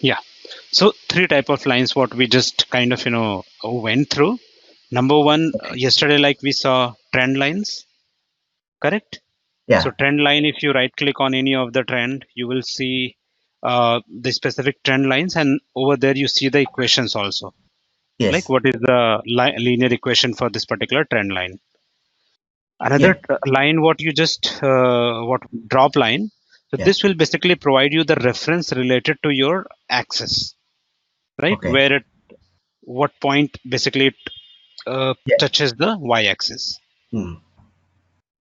Yeah. So three type of lines what we just kind of went through. Number one, Okay. yesterday like we saw trend lines, correct? So Yeah. trend line, if you right click on any of the trend, you will see the specific trend lines, and over there you see the equations also. Like Yes. what is the linear equation for this particular trend line? Yeah. Another line what you just what drop line. So Yeah. this will basically provide you the reference related to your axis, right? Okay. Where at what point basically it Yeah. touches the y-axis. Hmm.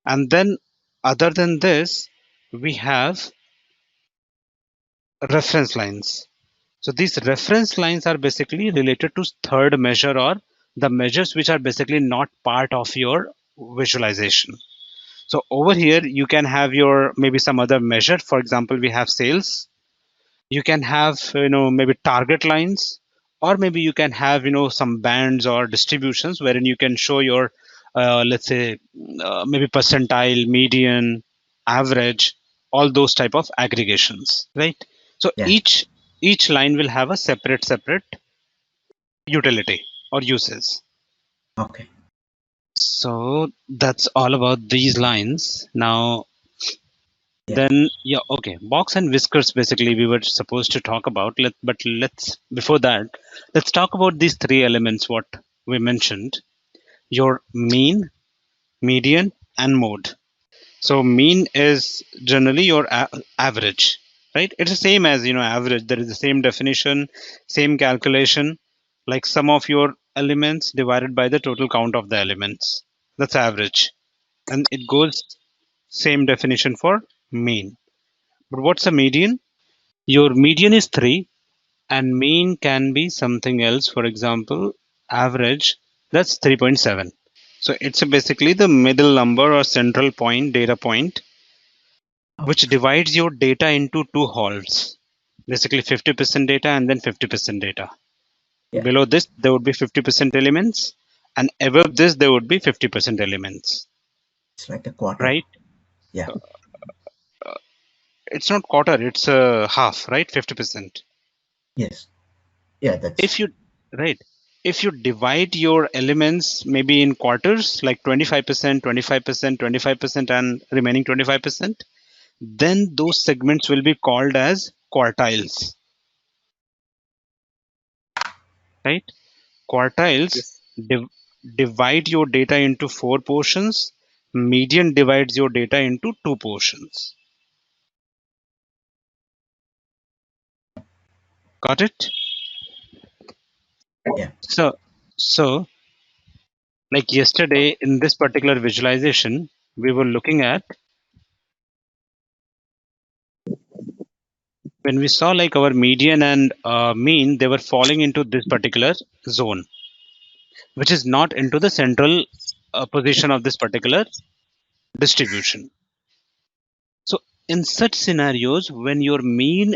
And then other than this, we have reference lines. So these reference lines are basically related to third measure or the measures which are basically not part of your visualization. So over here, you can have your maybe some other measure. For example, we have sales. You can have maybe target lines, or maybe you can have some bands or distributions wherein you can show your let's say maybe percentile, median, average, all those type of aggregations, right? So Yeah. each line will have a separate utility or uses. Okay. So that's all about these lines. Now Yeah. then, yeah, okay. Box and whiskers basically we were supposed to talk about. But let's before that, let's talk about these three elements what we mentioned. Your mean, median, and mode. So mean is generally your average, right? It's the same as average. There is the same definition, same calculation, like sum of your elements divided by the total count of the elements. That's average, and it goes same definition for mean. But what's a median? Your median is 3 and mean can be something else. For example, average, that's 3.7. So it's basically the middle number or central point, data point, which divides your data into two halves. Basically 50% data and then 50% data. Yeah. Below this, there would be 50% elements, and above this, there would be 50% elements, It's like a quarter. right? Yeah. It's not quarter, it's a half, right? 50%. Yes. Yeah. That's If you, right, if you divide your elements maybe in quarters like 25%, 25%, 25%, and remaining 25%, then those segments will be called as quartiles, right? Quartiles Yes. div- divide your data into four portions. Median divides your data into two portions. Got it? yeah. So so like yesterday in this particular visualization we were looking at, when we saw like our median and mean, they were falling into this particular zone, which is not into the central position of this particular distribution. So in such scenarios, when your mean,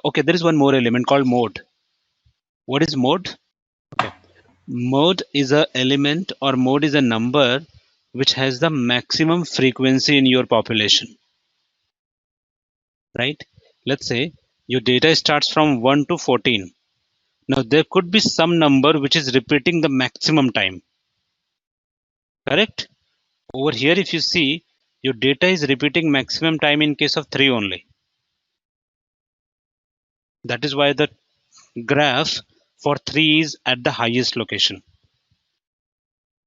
okay, there is one more element called mode. What is mode? Okay, mode is a element or mode is a number which has the maximum frequency in your population, right? Let's say your data starts from 1 to 14. Now there could be some number which is repeating the maximum time, correct? Over here, if you see, your data is repeating maximum time in case of 3 only. That is why the graph for 3 is at the highest location.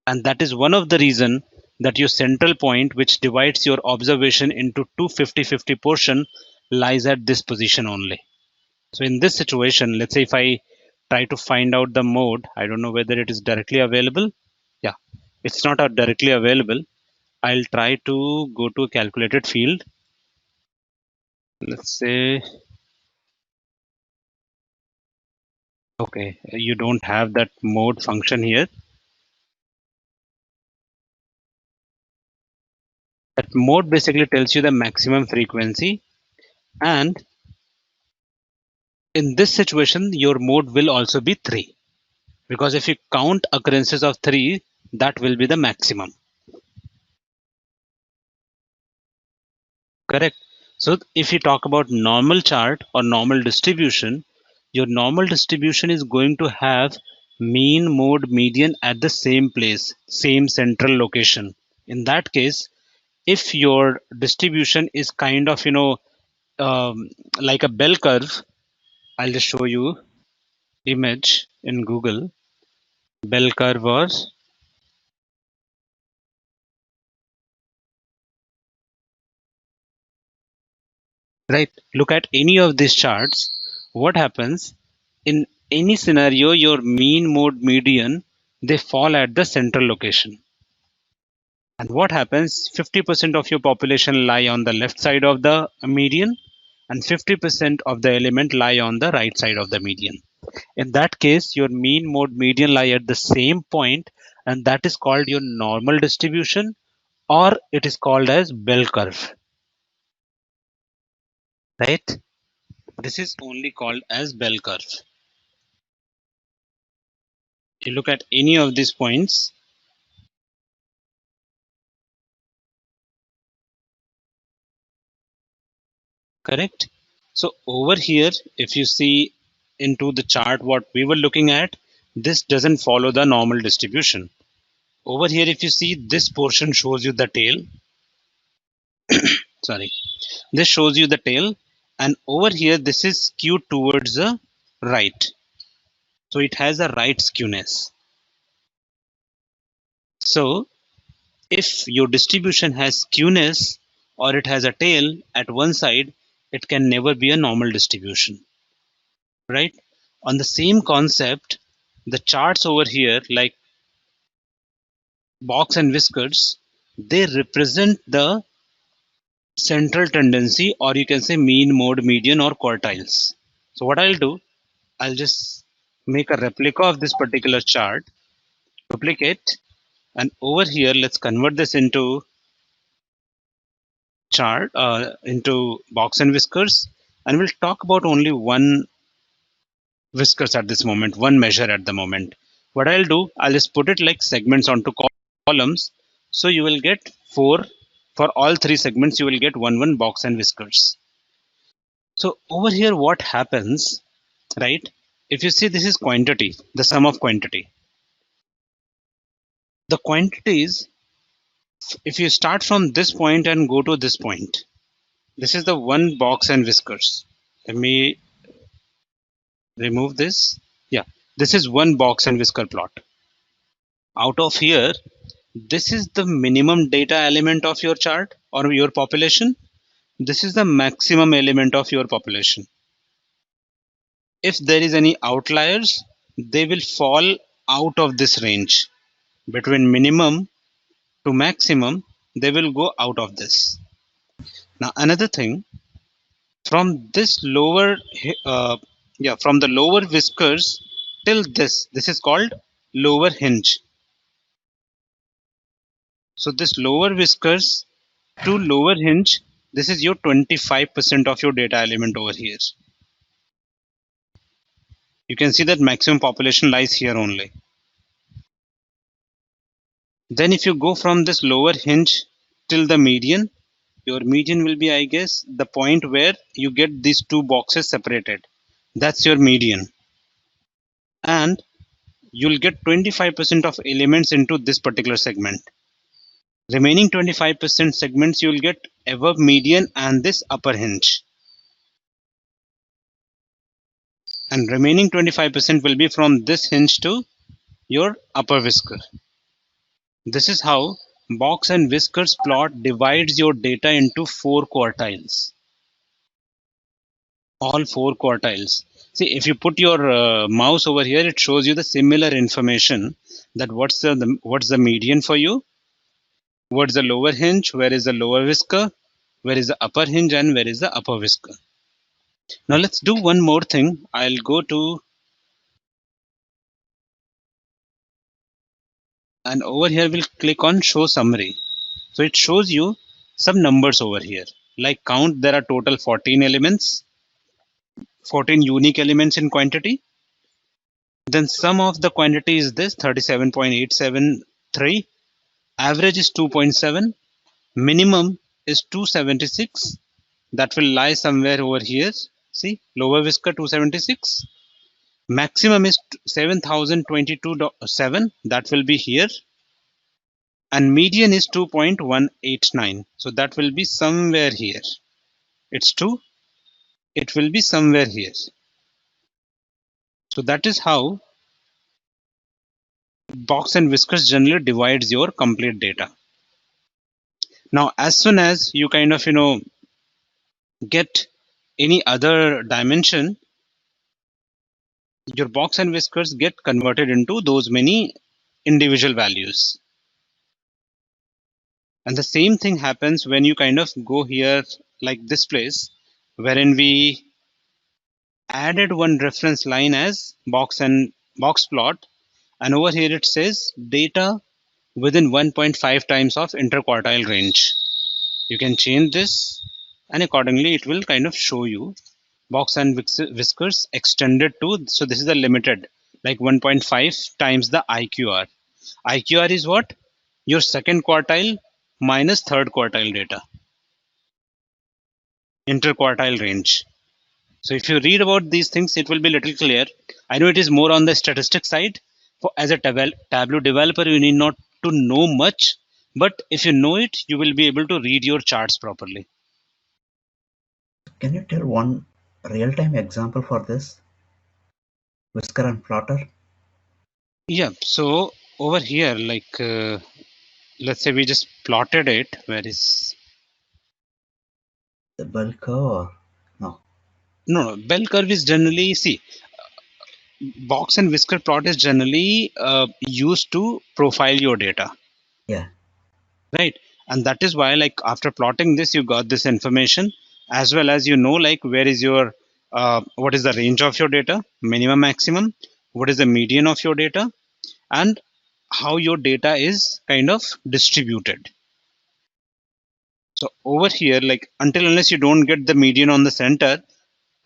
And that is one of the reason that your central point, which divides your observation into two 50-50 portion, lies at this position only. So in this situation, let's say if I try to find out the mode, I don't know whether it is directly available. Yeah, it's not directly available. I'll try to go to a calculated field. Let's say, okay, you don't have that mode function here. That mode basically tells you the maximum frequency, and in this situation, your mode will also be 3, because if you count occurrences of 3, that will be the maximum. Correct. So if you talk about normal chart or normal distribution, your normal distribution is going to have mean, mode, median at the same place, same central location. In that case, if your distribution is kind of, like a bell curve, I'll just show you image in Google. Bell curve was right. Look at any of these charts. What happens in any scenario, your mean, mode, median, they fall at the central location. And what happens? 50% of your population lie on the left side of the median, and 50% of the element lie on the right side of the median. In that case, your mean, mode, median lie at the same point, and that is called your normal distribution, or it is called as bell curve, right? This is only called as bell curve. You look at any of these points, correct? So over here, if you see into the chart what we were looking at, this doesn't follow the normal distribution. Over here, if you see, this portion shows you the tail. Sorry, this shows you the tail, and over here this is skewed towards the right, so it has a right skewness. So if your distribution has skewness or it has a tail at one side, it can never be a normal distribution, right? On the same concept, the charts over here, like box and whiskers, they represent the central tendency, or you can say mean, mode, median, or quartiles. So what I'll do, I'll just make a replica of this particular chart, duplicate, and over here let's convert this into chart, into box and whiskers, and we'll talk about only one whiskers at this moment, one measure at the moment. What I'll do, I'll just put it like segments onto columns, so you will get four. For all three segments you will get one box and whiskers. So over here what happens, right? If you see, this is quantity, the sum of quantity. The quantities, if you start from this point and go to this point, this is the one box and whiskers. Let me remove this. Yeah, this is one box and whisker plot. Out of here, this is the minimum data element of your chart or your population. This is the maximum element of your population. If there is any outliers, they will fall out of this range. Between minimum to maximum, they will go out of this. Now another thing, from this lower, from the lower whiskers till this is called lower hinge. So this lower whiskers to lower hinge, this is your 25% of your data element over here. You can see that maximum population lies here only. Then if you go from this lower hinge till the median, your median will be, I guess, the point where you get these two boxes separated. That's your median. And you'll get 25% of elements into this particular segment. Remaining 25% segments you'll get above median and this upper hinge. And remaining 25% will be from this hinge to your upper whisker. This is how box and whiskers plot divides your data into 4 quartiles. All 4 quartiles. See, if you put your mouse over here, it shows you the similar information, that what's the median for you, what's the lower hinge, where is the lower whisker, where is the upper hinge, and where is the upper whisker. Now let's do one more thing. I'll go to, and over here we'll click on show summary. So it shows you some numbers over here. Like count, there are total 14 elements, 14 unique elements in quantity. Then sum of the quantity is this 37.873. Average is 2.7. Minimum is 276. That will lie somewhere over here. See, lower whisker 276. Maximum is 7022.7, that will be here, and median is 2.189, so that will be somewhere here. It's 2, it will be somewhere here. So that is how Box and Whiskers generally divides your complete data. Now as soon as you kind of get any other dimension, your Box and Whiskers get converted into those many individual values. And the same thing happens when you kind of go here like this place, wherein we added one reference line as box and box plot, and over here it says data within 1.5 times of interquartile range. You can change this, and accordingly it will kind of show you Box and Whiskers extended to, so this is a limited, like 1.5 times the IQR. IQR is what? Your second quartile minus third quartile data, interquartile range. So if you read about these things, it will be little clear. I know it is more on the statistic side. As a Tableau developer, you need not to know much, but if you know it, you will be able to read your charts properly. Can you tell one real-time example for this? Whisker and plotter? Yeah, so over here, like let's say we just plotted it. Where is The bell curve or no? no, bell curve is generally, see, Box and Whisker plot is generally used to profile your data. Yeah. Right, and that is why, like, after plotting this, you got this information, as well as like where is your what is the range of your data, minimum, maximum, what is the median of your data, and how your data is kind of distributed. So over here, like, until unless you don't get the median on the center,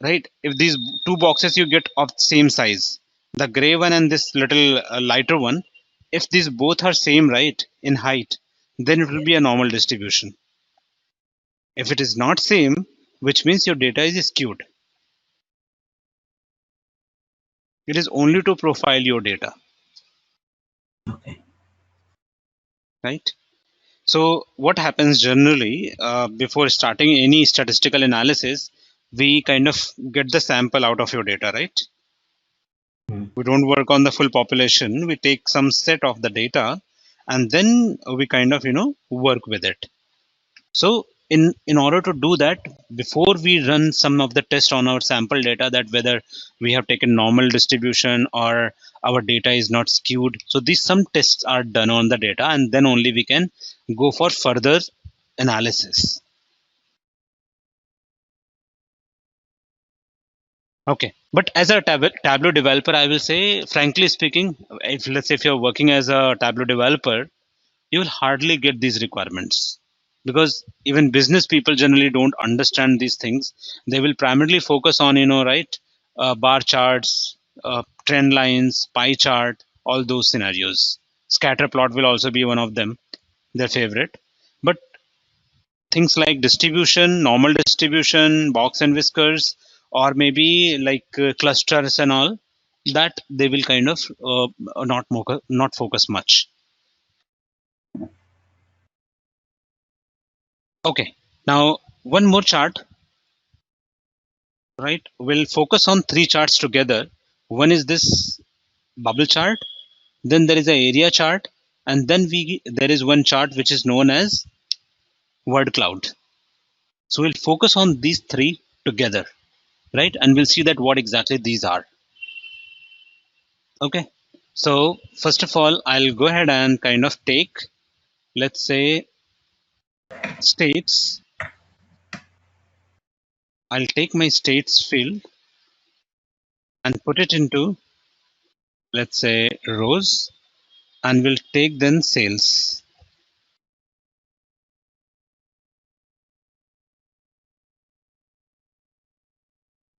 right, if these two boxes you get of same size, the gray one and this little lighter one, if these both are same, right, in height, then it will be a normal distribution. If it is not same, which means your data is skewed. It is only to profile your data, Okay. right? So what happens generally before starting any statistical analysis, we kind of get the sample out of your data, right? We don't work on the full population. We take some set of the data, and then we kind of work with it. So in order to do that, before we run some of the tests on our sample data, that whether we have taken normal distribution or our data is not skewed, so these some tests are done on the data, and then only we can go for further analysis. Okay, but as a Tableau developer, I will say, frankly speaking, if let's say if you're working as a Tableau developer, you will hardly get these requirements, because even business people generally don't understand these things. They will primarily focus on right, bar charts, trend lines, pie chart, all those scenarios. Scatter plot will also be one of them, their favorite. But things like distribution, normal distribution, box and whiskers, or maybe like clusters and all, that they will kind of not focus much. Okay, now one more chart, right? We'll focus on three charts together. One is this bubble chart, then there is a area chart, and then there is one chart which is known as word cloud. So we'll focus on these three together, right? And we'll see that what exactly these are. Okay. So first of all, I'll go ahead and kind of take, let's say, states. I'll take my states field and put it into, let's say, rows, and we'll take then sales.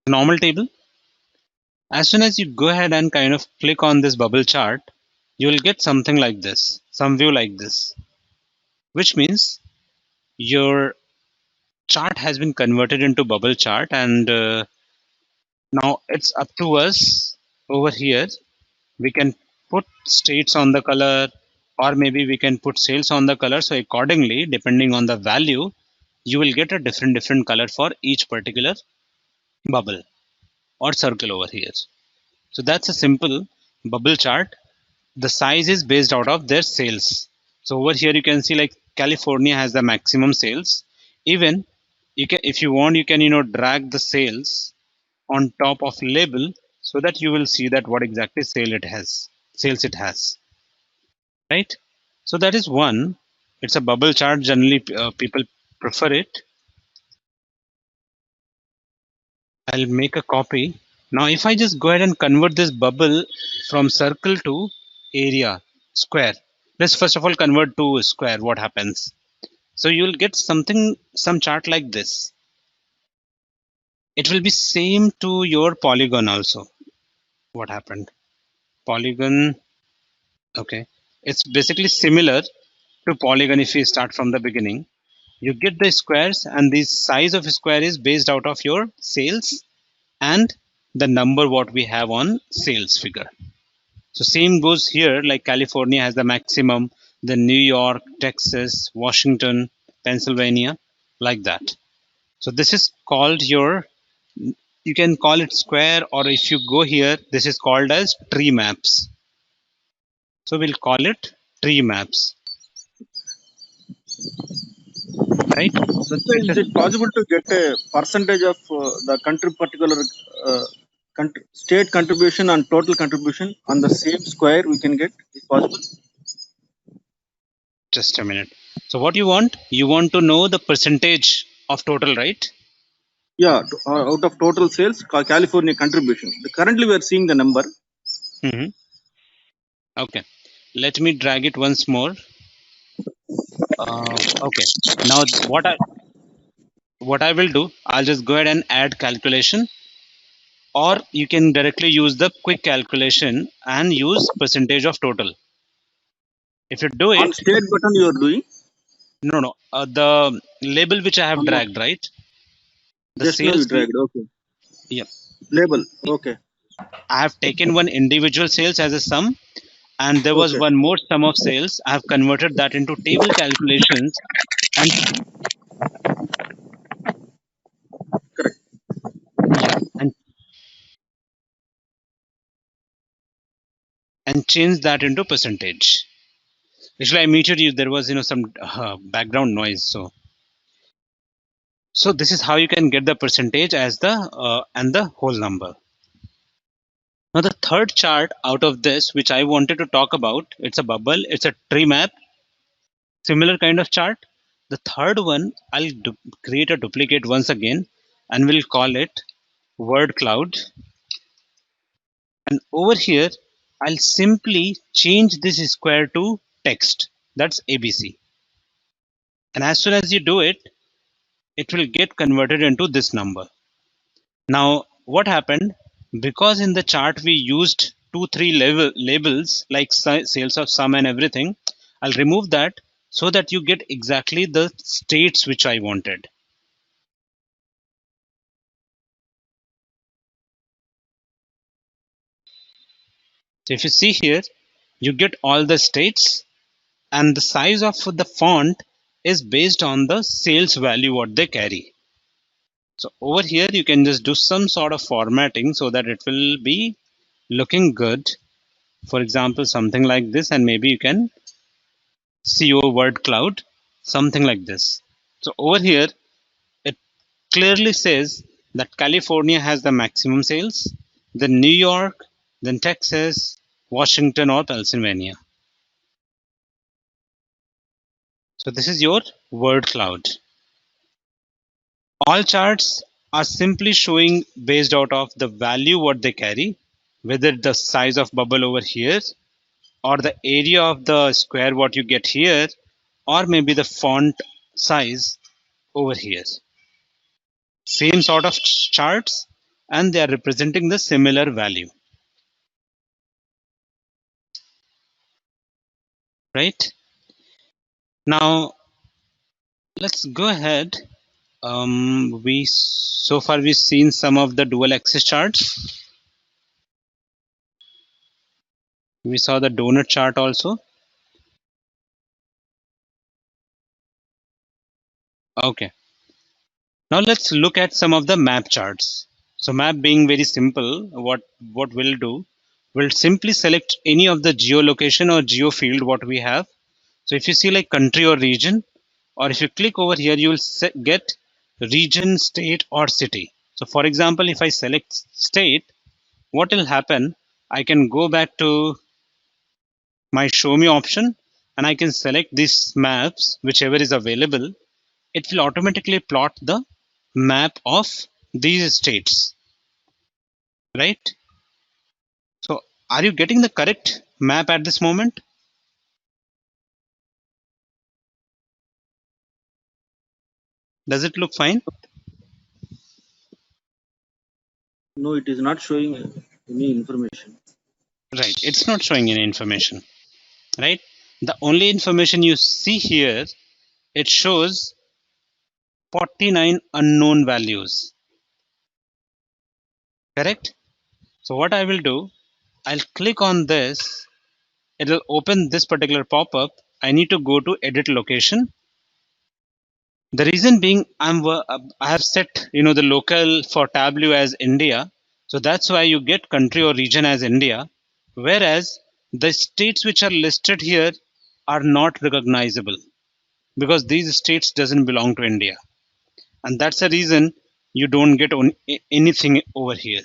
Normal table. As soon as you go ahead and kind of click on this bubble chart, you will get something like this, some view like this, which means your chart has been converted into bubble chart, and now it's up to us over here we can put states on the color, or maybe we can put sales on the color. So accordingly, depending on the value, you will get a different color for each particular bubble or circle over here. So that's a simple bubble chart. The size is based out of their sales. So over here you can see like California has the maximum sales. Even you can, if you want, you can drag the sales on top of label so that you will see that what exactly sales it has, right? So that is one. It's a bubble chart. Generally, people prefer it. I'll make a copy. Now, if I just go ahead and convert this bubble from circle to area, square. Let's first of all convert to square. What happens? So you'll get some chart like this. It will be same to your polygon also. What happened? Polygon. Okay. It's basically similar to polygon if we start from the beginning. You get the squares, and the size of square is based out of your sales and the number what we have on sales figure. So same goes here, like California has the maximum, then New York, Texas, Washington, Pennsylvania, like that. So this is called your, you can call it square, or if you go here, this is called as tree maps. So we'll call it tree maps, right? That's why is it possible to get a percentage of the country particular state contribution and total contribution on the same square we can get? Is possible? Just a minute. So what you want? You want to know the percentage of total, right? Yeah, out of total sales, California contribution. Currently, we are seeing the number. Okay. Let me drag it once more. Okay. Now what I will do, I'll just go ahead and add calculation, or you can directly use the quick calculation and use percentage of total. If you do On it, state button, you are doing. no, the label which I have dragged, right? The Just now you sales, dragged. Okay. yeah. Label. Okay. I have taken one individual sales as a sum, and there was Okay. one more sum of sales. I have converted that into table calculations and Correct. yeah, and change that into percentage. Actually, I muted you. There was some background noise. So this is how you can get the percentage as the and the whole number. Now the third chart out of this, which I wanted to talk about, it's a bubble. It's a tree map. Similar kind of chart. The third one, I'll create a duplicate once again, and we'll call it word cloud. And over here, I'll simply change this square to text. That's ABC. And as soon as you do it, it will get converted into this number. Now, what happened? Because in the chart we used 2-3 labels like sales of sum and everything, I'll remove that so that you get exactly the states which I wanted. So if you see here, you get all the states, and the size of the font is based on the sales value what they carry. So over here you can just do some sort of formatting so that it will be looking good. For example, something like this, and maybe you can see your word cloud, something like this. So over here it clearly says that California has the maximum sales, then New York, then Texas, Washington or Pennsylvania. So this is your word cloud. All charts are simply showing based out of the value what they carry, whether the size of bubble over here, or the area of the square what you get here, or maybe the font size over here. Same sort of charts, and they are representing the similar value, right? Now let's go ahead. We so far we've seen some of the dual axis charts. We saw the donut chart also. Okay. Now let's look at some of the map charts. So map being very simple, what we'll do, we'll simply select any of the geolocation or geo field what we have. So if you see like country or region, or if you click over here, you will get region, state, or city. So for example, if I select state, what will happen? I can go back to my show me option and I can select these maps, whichever is available. It will automatically plot the map of these states, right? So are you getting the correct map at this moment? Does it look fine? No, it is not showing any information. Right, it's not showing any information, right? The only information you see here, it shows 49 unknown values, correct? So what I will do, I'll click on this, it'll open this particular pop-up. I need to go to edit location. The reason being I have set the local for Tableau as India, so that's why you get country or region as India, whereas the states which are listed here are not recognizable because these states doesn't belong to India, and that's the reason you don't get anything over here.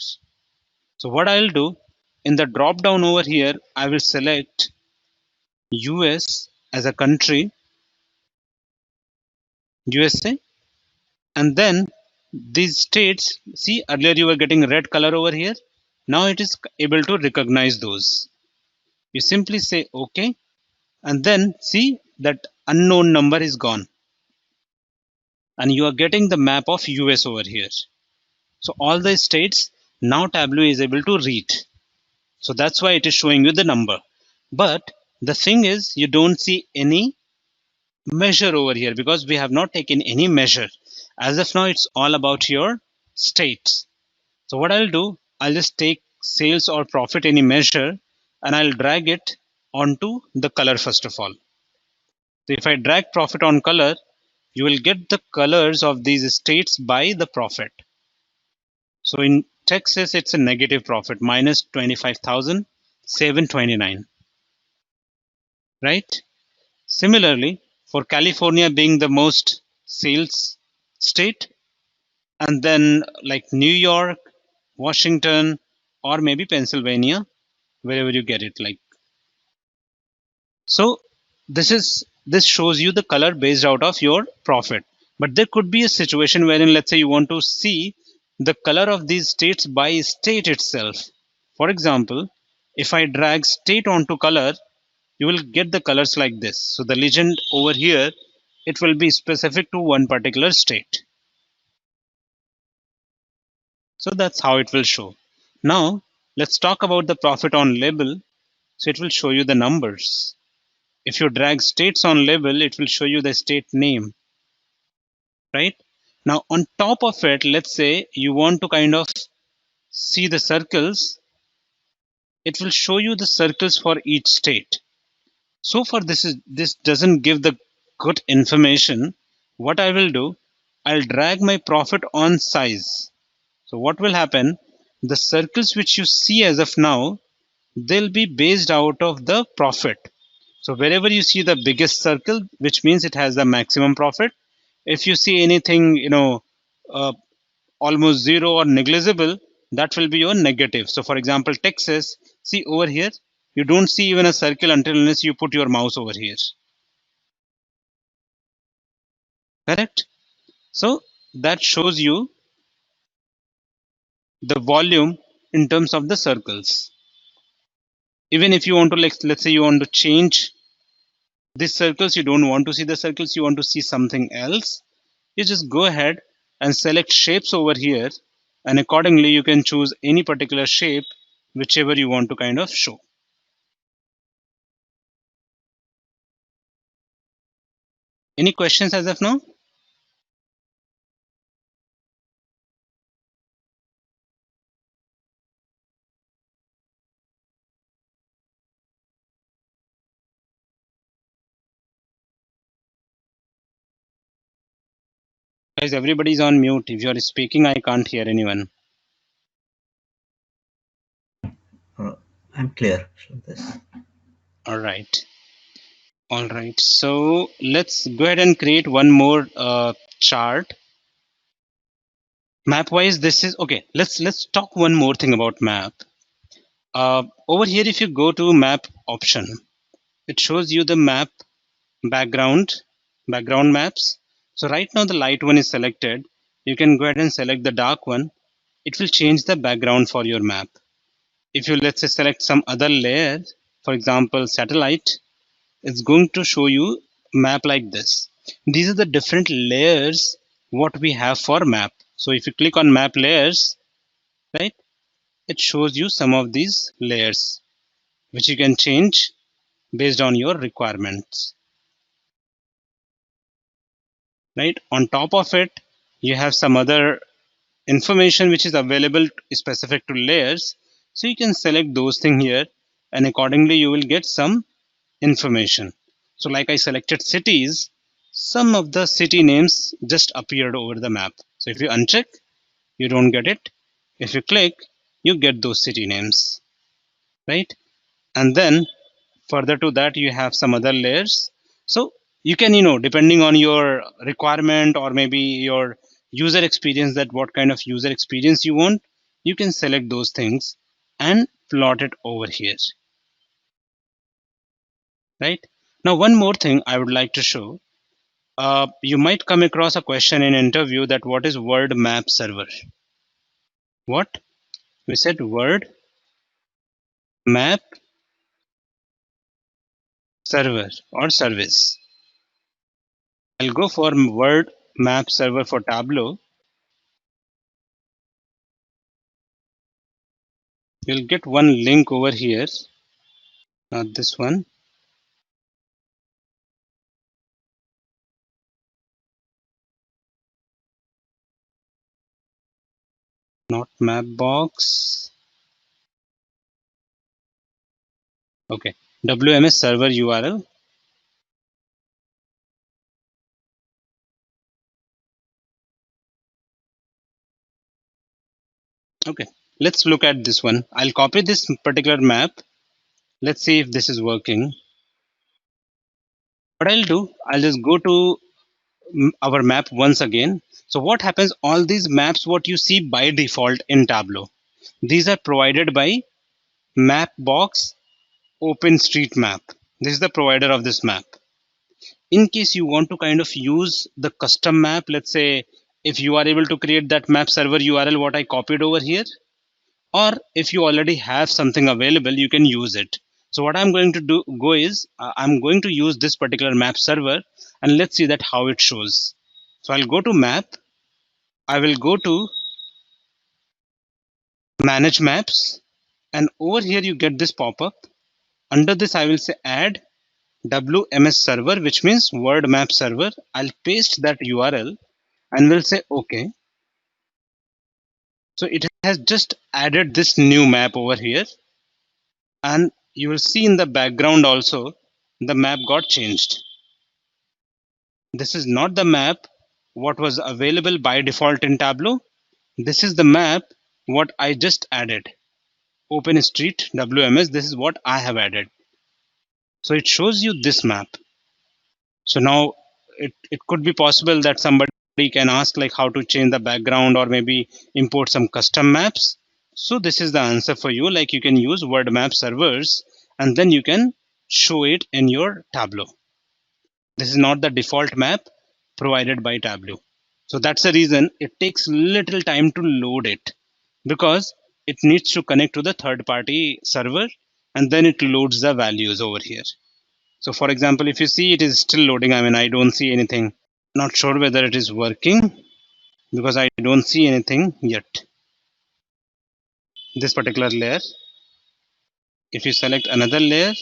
So what I'll do, in the drop down over here, I will select US as a country, USA, and then these states, see earlier you were getting red color over here, now it is able to recognize those. You simply say okay, and then see that unknown number is gone, and you are getting the map of US over here. So all the states now Tableau is able to read, so that's why it is showing you the number. But the thing is, you don't see any measure over here because we have not taken any measure. As of now, it's all about your states. So what I'll do, I'll just take sales or profit any measure and I'll drag it onto the color first of all. So if I drag profit on color, you will get the colors of these states by the profit. So in Texas, it's a negative profit, minus 25,729, right? Similarly, for California being the most sales state, and then like New York, Washington, or maybe Pennsylvania, wherever you get it, like so. This shows you the color based out of your profit. But there could be a situation wherein, let's say, you want to see the color of these states by state itself. For example, if I drag state onto color, you will get the colors like this. So the legend over here, it will be specific to one particular state. So that's how it will show. Now let's talk about the profit on label. So it will show you the numbers. If you drag states on label, it will show you the state name, right? Now on top of it, let's say you want to kind of see the circles, it will show you the circles for each state. So far this doesn't give the good information. What I will do, I'll drag my profit on size. So what will happen, the circles which you see as of now, they'll be based out of the profit. So wherever you see the biggest circle, which means it has the maximum profit. If you see anything uh, almost zero or negligible, that will be your negative. So for example, Texas, see over here, you don't see even a circle until unless you put your mouse over here, correct? So that shows you the volume in terms of the circles. Even if you want to, like, let's say you want to change these circles, you don't want to see the circles, you want to see something else, you just go ahead and select shapes over here, and accordingly you can choose any particular shape whichever you want to kind of show. Any questions as of now? Guys, everybody's on mute. If you're speaking, I can't hear anyone. I'm clear with this. All right. All right. So let's go ahead and create one more chart. Map wise, this is okay. Let's talk one more thing about map. Over here, if you go to map option, it shows you the map background maps. So right now the light one is selected. You can go ahead and select the dark one. It will change the background for your map. If you, let's say, select some other layer, for example satellite, it's going to show you map like this. These are the different layers what we have for map. So if you click on map layers, right, it shows you some of these layers which you can change based on your requirements. Right, on top of it you have some other information which is available specific to layers, so you can select those things here and accordingly you will get some information. So like I selected cities, some of the city names just appeared over the map. So if you uncheck, you don't get it. If you click, you get those city names, right? And then further to that you have some other layers. So you can, depending on your requirement or maybe your user experience, that what kind of user experience you want, you can select those things and plot it over here. Right now, one more thing I would like to show. You might come across a question in interview that what is word map server? What we said, word map server or service. I'll go for word map server for Tableau. You'll get one link over here, not this one. Not Mapbox. Okay, WMS server URL. Okay, let's look at this one. I'll copy this particular map. Let's see if this is working. What I'll do, I'll just go to our map once again. So what happens, all these maps what you see by default in Tableau, these are provided by Mapbox OpenStreetMap. This is the provider of this map. In case you want to kind of use the custom map, let's say if you are able to create that map server URL what I copied over here, or if you already have something available, you can use it. So what I'm going to go is I'm going to use this particular map server, and let's see that how it shows. So I'll go to map. I will go to manage maps, and over here you get this pop-up. Under this I will say add WMS server, which means word map server. I'll paste that URL and we'll say okay. So it has just added this new map over here, and you will see in the background also the map got changed. This is not the map what was available by default in Tableau. This is the map what I just added. OpenStreet WMS, this is what I have added. So it shows you this map. So now it could be possible that somebody can ask like how to change the background or maybe import some custom maps. So this is the answer for you. Like you can use word map servers and then you can show it in your Tableau. This is not the default map provided by Tableau. So that's the reason it takes little time to load it, because it needs to connect to the third party server and then it loads the values over here. So for example, if you see it is still loading, I mean, I don't see anything. Not sure whether it is working because I don't see anything yet. This particular layer, if you select another layer,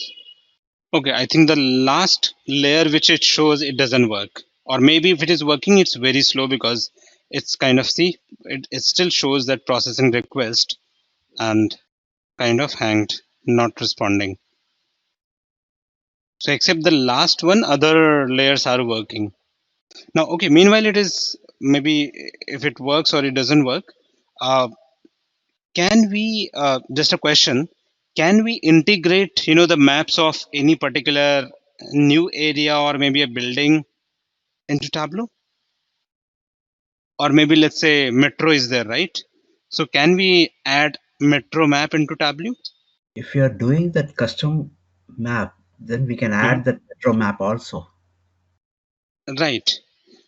okay, I think the last layer which it shows, it doesn't work. Or maybe if it is working, it's very slow because it's kind of, see, it still shows that processing request and kind of hanged, not responding. So except the last one, other layers are working. Now, okay, meanwhile, it is maybe if it works or it doesn't work. Uh, can we just a question? Can we integrate, the maps of any particular new area or maybe a building into Tableau? Or maybe let's say metro is there, right? So can we add metro map into Tableau? If you are doing that custom map, then we can Mhm. add that metro map also. Right.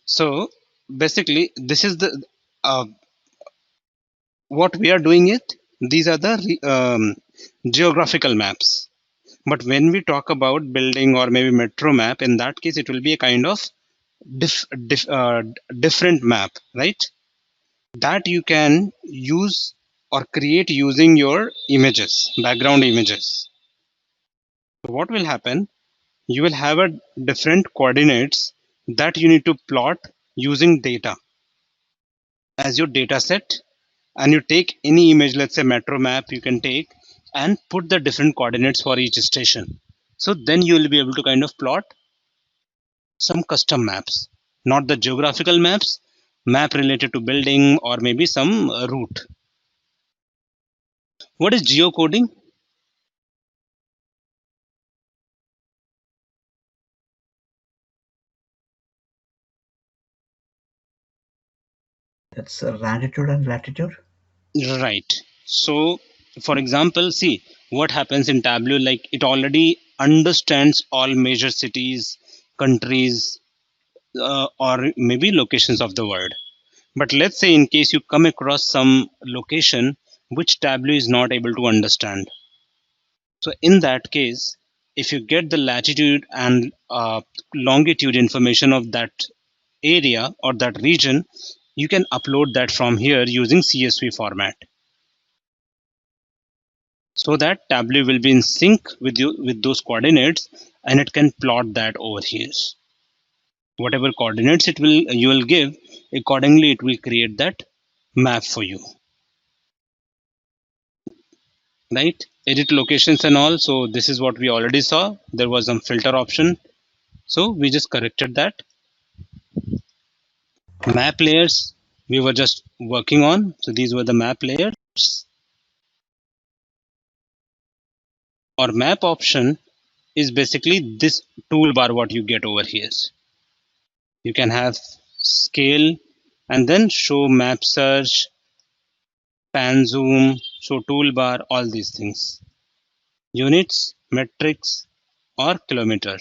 So basically, this is the uh, what we are doing it. These are the geographical maps. But when we talk about building or maybe metro map, in that case, it will be a kind of dif, dif, uh, different map, right? That you can use or create using your images, background images. So what will happen? You will have a different coordinates that you need to plot using data as your data set, and you take any image, let's say metro map, you can take and put the different coordinates for each station. So then you will be able to kind of plot some custom maps, not the geographical maps, map related to building or maybe some route. What is geocoding? That's longitude and latitude. Right. So, for example, see what happens in Tableau, like it already understands all major cities, countries, or maybe locations of the world. But let's say in case you come across some location which Tableau is not able to understand. So in that case, if you get the latitude and longitude information of that area or that region, you can upload that from here using CSV format, so that Tableau will be in sync with you with those coordinates, and it can plot that over here. Whatever coordinates it will you will give, accordingly it will create that map for you, right? Edit locations and all. So this is what we already saw. There was some filter option, so we just corrected that. Map layers we were just working on. So these were the map layers. Or map option is basically this toolbar what you get over here. You can have scale and then show map search, pan zoom, show toolbar, all these things. Units, metrics, or kilometer.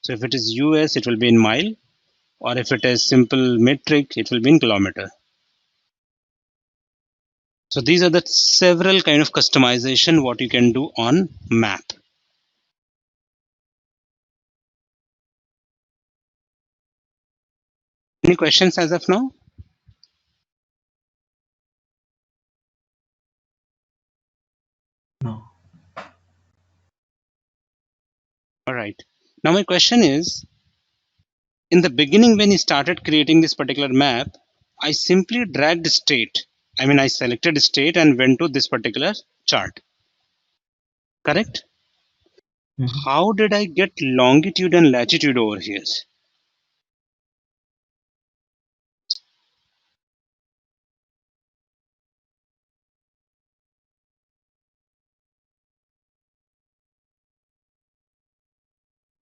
So if it is US, it will be in mile, or if it is simple metric, it will be in kilometer. So these are the several kind of customization what you can do on map. Any questions as of now? No. All right. Now my question is, in the beginning when you started creating this particular map, I simply dragged state. I mean, I selected state and went to this particular chart, correct? Mhm. How did I get longitude and latitude over here?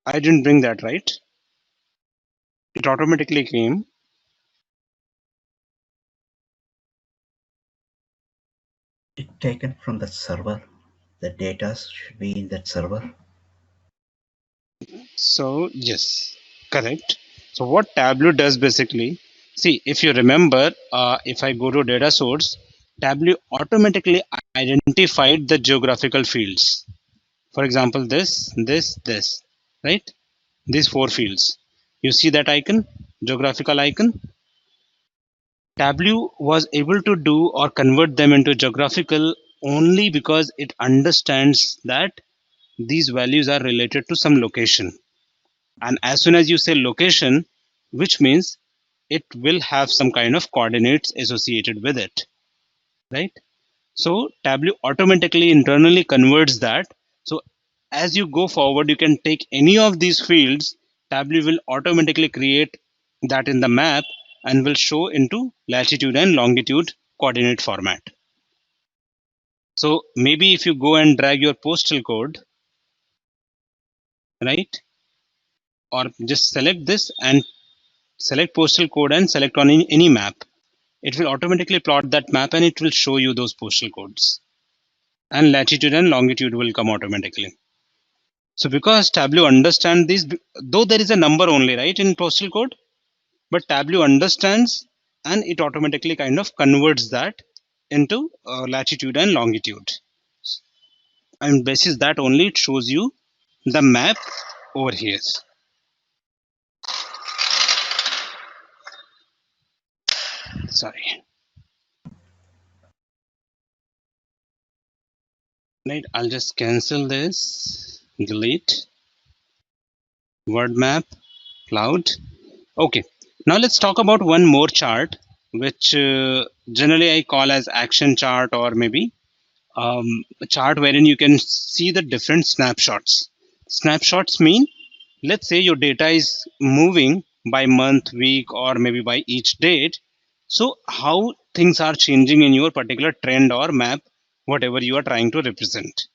I didn't bring that, right? It automatically came. It taken from the server. The data should be in that server. So yes, correct. So what Tableau does basically, see if you remember, if I go to data source, Tableau automatically identified the geographical fields. For example, this, right? These four fields. You see that icon, geographical icon? Tableau was able to do or convert them into geographical only because it understands that these values are related to some location. And as soon as you say location, which means it will have some kind of coordinates associated with it, right? So Tableau automatically internally converts that. So as you go forward, you can take any of these fields, Tableau will automatically create that in the map, and will show into latitude and longitude coordinate format. So maybe if you go and drag your postal code, right, or just select this and select postal code and select on any map, it will automatically plot that map and it will show you those postal codes, and latitude and longitude will come automatically. So because Tableau understands this, though there is a number only, right, in postal code, but Tableau understands and it automatically kind of converts that into latitude and longitude. And basis that only it shows you the map over here. Sorry. Right, I'll just cancel this, delete, word map, cloud. Okay, now let's talk about one more chart, which generally I call as action chart, or maybe a chart wherein you can see the different snapshots. Snapshots mean, let's say your data is moving by month, week, or maybe by each date. So how things are changing in your particular trend or map, whatever you are trying to represent.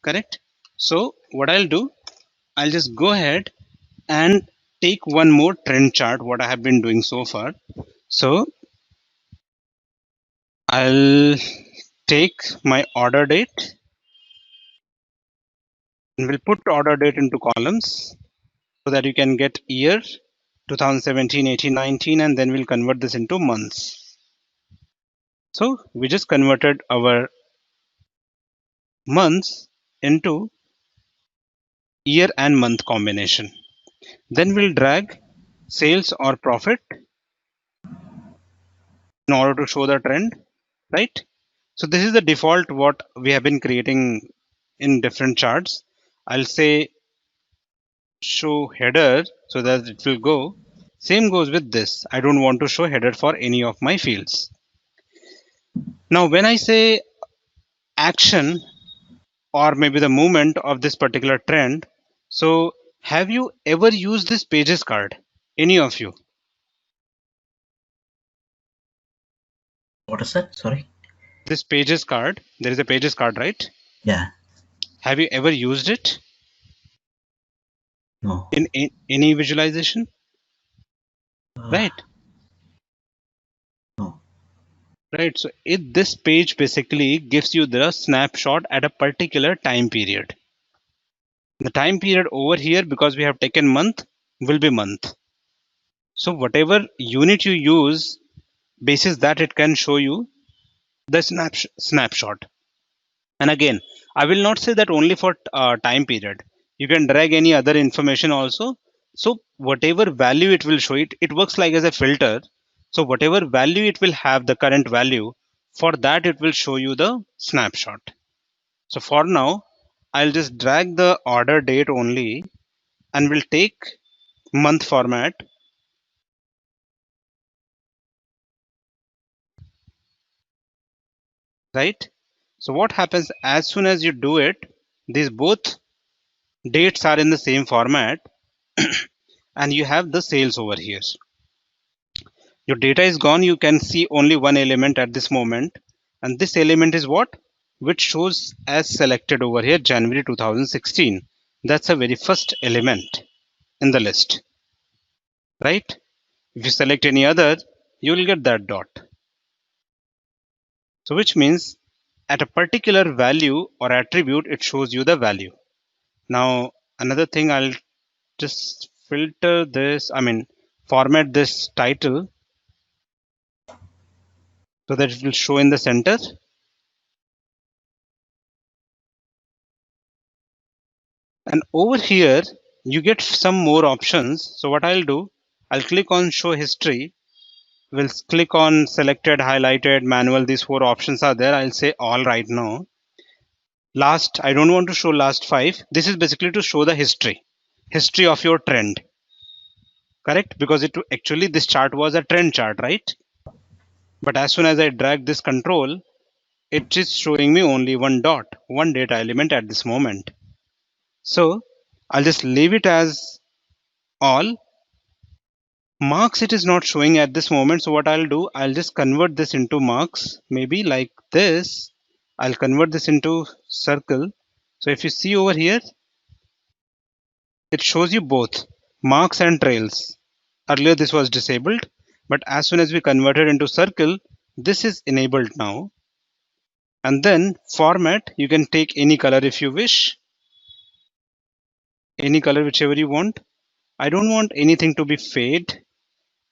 Correct? So what I'll do, I'll just go ahead and take one more trend chart, what I have been doing so far. So I'll take my order date and we'll put order date into columns so that you can get year 2017, 18, 19, and then we'll convert this into months. So we just converted our months into year and month combination. Then we'll drag sales or profit in order to show the trend, right? So this is the default what we have been creating in different charts. I'll say show header so that it will go. Same goes with this. I don't want to show header for any of my fields. Now, when I say action or maybe the movement of this particular trend, so have you ever used this pages card? Any of you? What is that? Sorry. This pages card, there is a pages card, right? Yeah. Have you ever used it No. in any visualization? Right. No. Right. So this page basically gives you the snapshot at a particular time period. The time period over here, because we have taken month, will be month. So whatever unit you use, basis that it can show you the snapshot. And again, I will not say that only for time period. You can drag any other information also. So whatever value it will show, it works like as a filter. So whatever value it will have, the current value, for that it will show you the snapshot. So for now, I'll just drag the order date only and we'll take month format. Right? So what happens as soon as you do it, these both dates are in the same format and you have the sales over here. Your data is gone. You can see only one element at this moment. And this element is what? Which shows as selected over here, January 2016. That's a very first element in the list, right? If you select any other, you will get that dot. So which means at a particular value or attribute, it shows you the value. Now, another thing, I'll just filter this, format this title so that it will show in the center. And over here, you get some more options. So what I'll do, I'll click on show history. We'll click on selected, highlighted, manual. These four options are there. I'll say all right now. Last, I don't want to show last 5. This is basically to show the history of your trend. Correct? Because it actually, this chart was a trend chart, right? But as soon as I drag this control, it is showing me only one dot, one data element at this moment. So I'll just leave it as all. Marks it is not showing at this moment. So what I'll do, I'll just convert this into marks, maybe like this. I'll convert this into circle. So if you see over here, it shows you both marks and trails. Earlier this was disabled, but as soon as we converted into circle, this is enabled now. And then format, you can take any color if you wish, any color whichever you want. I don't want anything to be fade.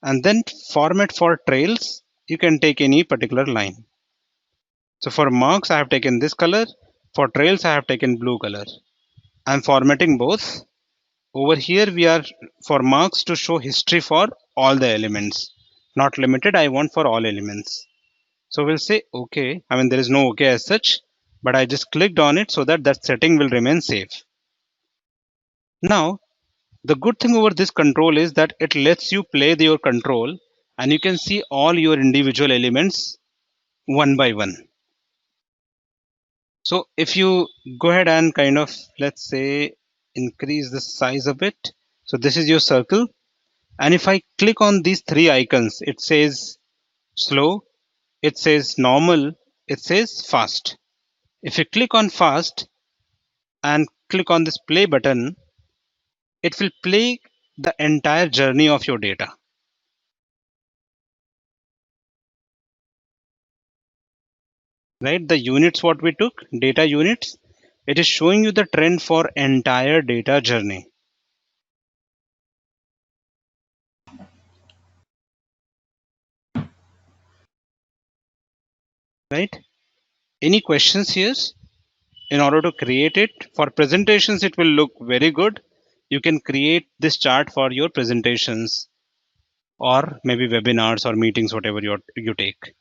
And then format for trails, you can take any particular line. So for marks, I have taken this color. For trails, I have taken blue color. I'm formatting both. Over here, we are for marks to show history for all the elements. Not limited, I want for all elements. So we'll say OK. I mean, there is no OK as such, but I just clicked on it so that that setting will remain safe. Now, the good thing over this control is that it lets you play your control and you can see all your individual elements one by one. So if you go ahead and kind of, let's say, increase the size a bit. So this is your circle. And if I click on these three icons, it says slow, it says normal, it says fast. If you click on fast and click on this play button, it will play the entire journey of your data. Right? The units what we took, data units, it is showing you the trend for entire data journey. Right? Any questions here? In order to create it for presentations, it will look very good. You can create this chart for your presentations or maybe webinars or meetings, whatever you take.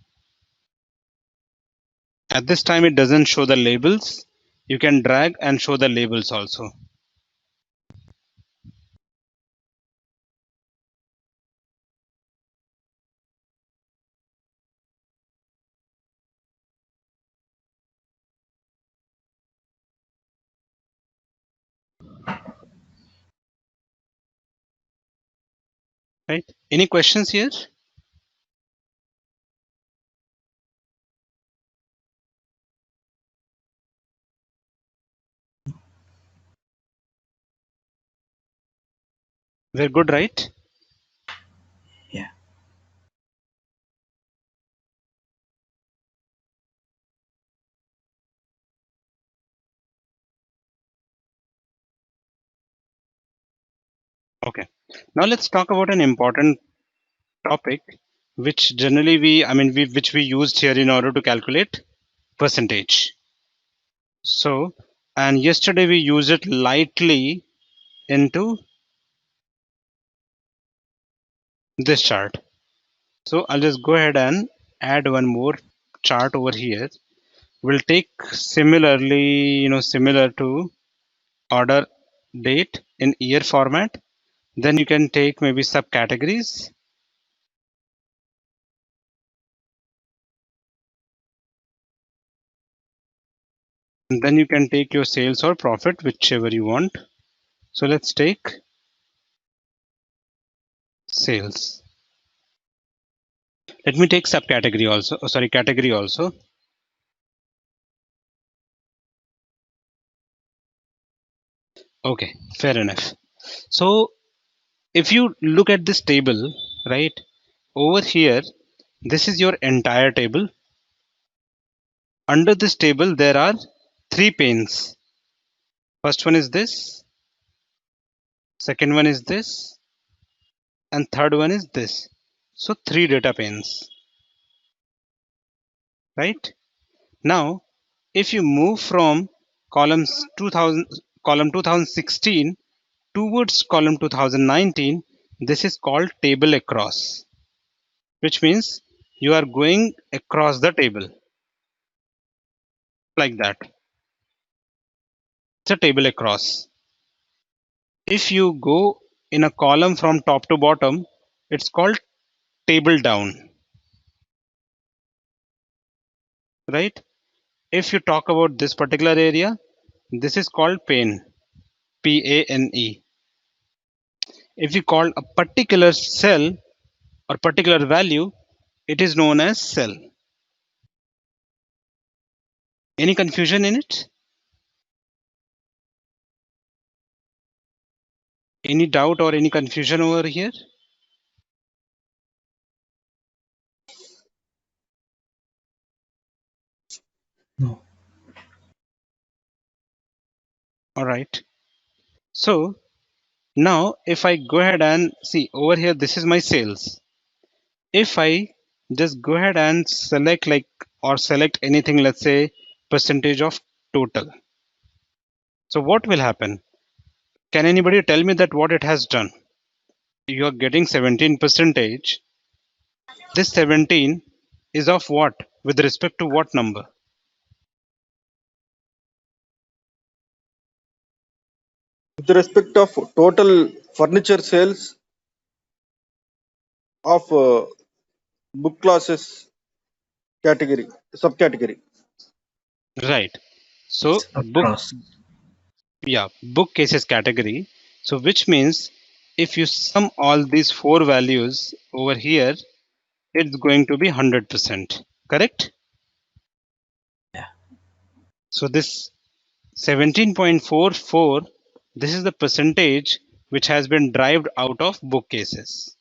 At this time, it doesn't show the labels. You can drag and show the labels also. Right? Any questions here? We're good, right? Yeah. Okay. Now let's talk about an important topic, which generally which we used here in order to calculate percentage. So, and yesterday we used it lightly into this chart. So I'll just go ahead and add one more chart over here. We'll take similarly, similar to order date in year format. Then you can take maybe subcategories. And then you can take your sales or profit, whichever you want. So let's take sales. Let me take subcategory also. Oh, sorry, category also. Okay, fair enough. So if you look at this table, right, over here, this is your entire table. Under this table, there are three panes. First one is this, second one is this, and third one is this. So three data panes, right? Now, if you move from columns 2000, column 2016 towards column 2019, this is called table across, which means you are going across the table like that. It's a table across. If you go in a column from top to bottom, it's called table down, right? If you talk about this particular area, this is called pane, P-A-N-E. If we call a particular cell or particular value, it is known as cell. Any confusion in it? Any doubt or any confusion over here? No. All right. So now if I go ahead and see over here, this is my sales. If I just go ahead and select select anything, let's say percentage of total. So what will happen? Can anybody tell me that what it has done? You are getting 17 percentage. This 17 is of what? With respect to what number? With respect of total furniture sales of book classes category, subcategory. Right. So It's across. bookcases category. So which means if you sum all these four values over here, it's going to be 100%. Correct? Yeah. So this 17.44, this is the percentage which has been derived out of bookcases.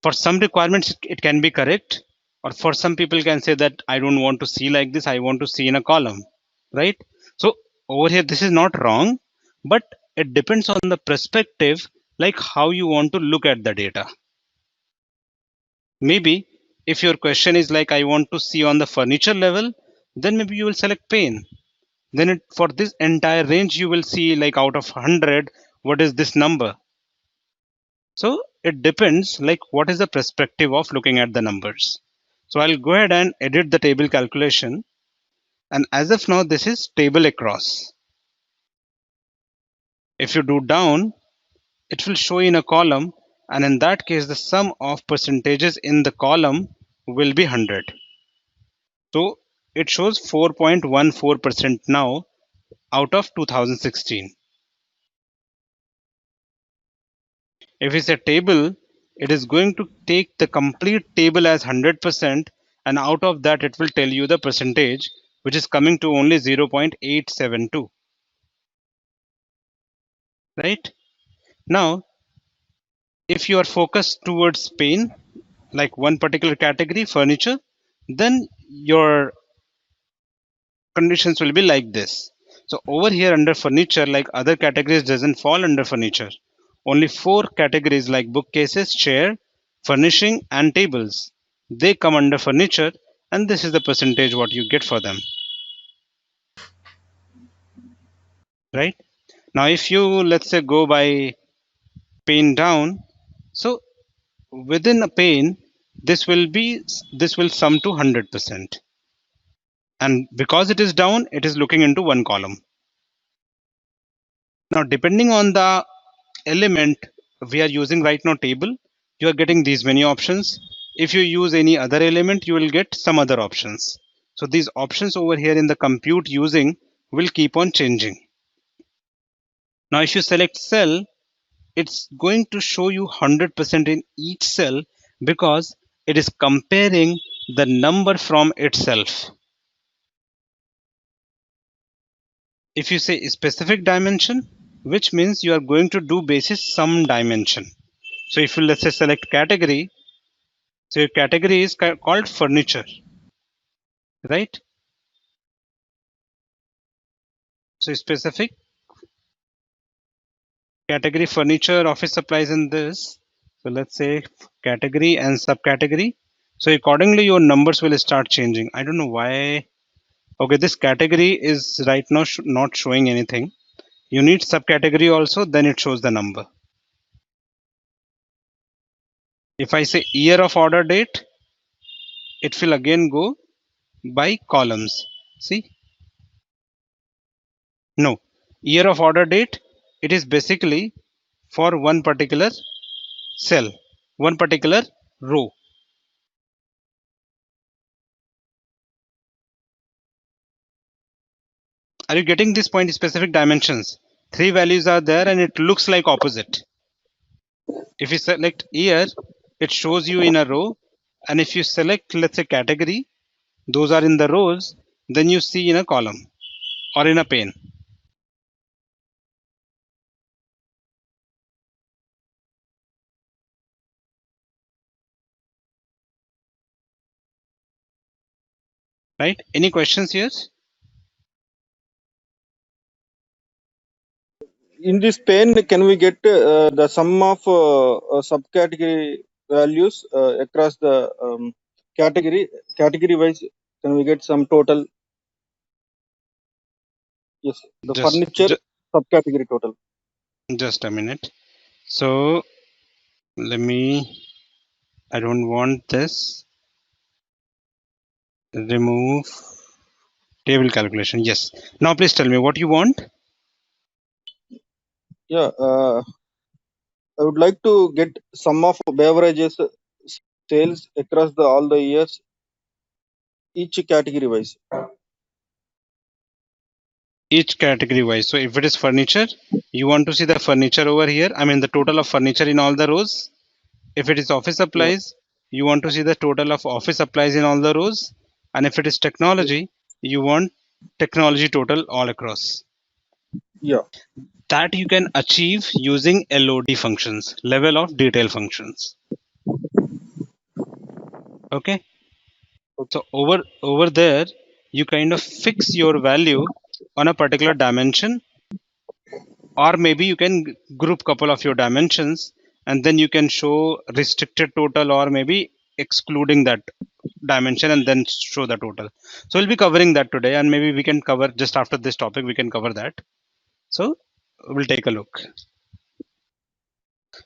For some requirements, it can be correct, or for some people can say that I don't want to see like this, I want to see in a column, right? So over here, this is not wrong, but it depends on the perspective, like how you want to look at the data. Maybe if your question is like, I want to see on the furniture level, then maybe you will select pain. Then for this entire range, you will see like out of 100, what is this number? So it depends like what is the perspective of looking at the numbers. So I'll go ahead and edit the table calculation. And as of now, this is table across. If you do down, it will show in a column. And in that case, the sum of percentages in the column will be 100. So it shows 4.14% now out of 2016. If it's a table, it is going to take the complete table as 100%, and out of that it will tell you the percentage, which is coming to only 0.872. Right? Now, if you are focused towards pain, like one particular category, furniture, then your conditions will be like this. So over here under furniture, like other categories doesn't fall under furniture. Only four categories like bookcases, chair, furnishing and tables. They come under furniture, and this is the percentage what you get for them. Right? Now if you let's say go by pane down, so within a pane, this will sum to 100%. And because it is down, it is looking into one column. Now depending on the element we are using right now, table, you are getting these many options. If you use any other element, you will get some other options. So these options over here in the compute using will keep on changing. Now if you select cell, it's going to show you 100% in each cell because it is comparing the number from itself. If you say specific dimension, which means you are going to do basis some dimension. So if you let's say select category, so your category is called furniture, right? So specific category furniture, office supplies in this. So let's say category and subcategory. So accordingly your numbers will start changing. I don't know why. Okay, this category is right now not showing anything. You need subcategory also, then it shows the number. If I say year of order date, it will again go by columns. See? No, year of order date, it is basically for one particular cell, one particular row. Are you getting this point? Specific dimensions. Three values are there and it looks like opposite. If you select year, it shows you in a row. And if you select, let's say, category, those are in the rows, then you see in a column or in a pane. Right? Any questions here? In this pane, can we get the sum of subcategory values across the category wise? Can we get some total? Yes, the Just, furniture just, subcategory total. just a minute. So let me, I don't want this. Remove table calculation. Yes. Now please tell me what you want. Yeah, I would like to get sum of beverages sales across the all the years, each category wise. Each category wise. So if it is furniture, you want to see the furniture over here. I mean the total of furniture in all the rows. If it is office Yeah, supplies, you want to see the total of office supplies in all the rows. And if it is technology, you want technology total all across. yeah, That you can achieve using LOD functions, level of detail functions. Okay. okay. So over there, you kind of fix your value on a particular dimension, or maybe you can group couple of your dimensions and then you can show restricted total or maybe excluding that dimension and then show the total. So we'll be covering that today, and maybe we can cover just after this topic, we can cover that. So we'll take a look.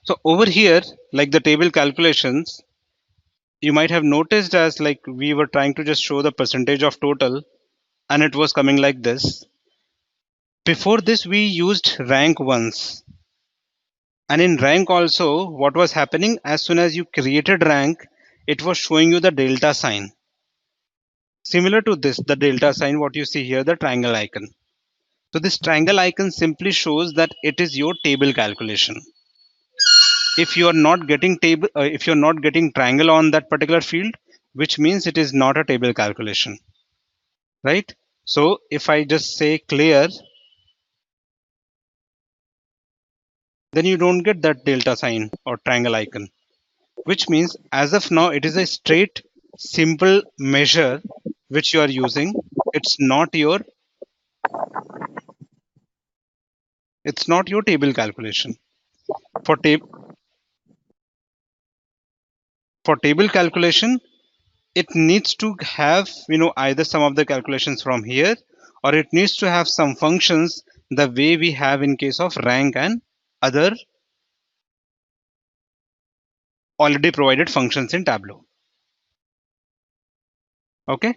So over here, like the table calculations, you might have noticed as like we were trying to just show the percentage of total and it was coming like this. Before this, we used rank once. And in rank also, what was happening as soon as you created rank, it was showing you the delta sign. Similar to this, the delta sign, what you see here, the triangle icon. So this triangle icon simply shows that it is your table calculation. If you are not getting table, if you're not getting triangle on that particular field, which means it is not a table calculation, right? So if I just say clear, then you don't get that delta sign or triangle icon, which means as of now it is a straight simple measure which you are using. It's not your table calculation. For table calculation, it needs to have, either some of the calculations from here, or it needs to have some functions the way we have in case of rank and other already provided functions in Tableau. Okay,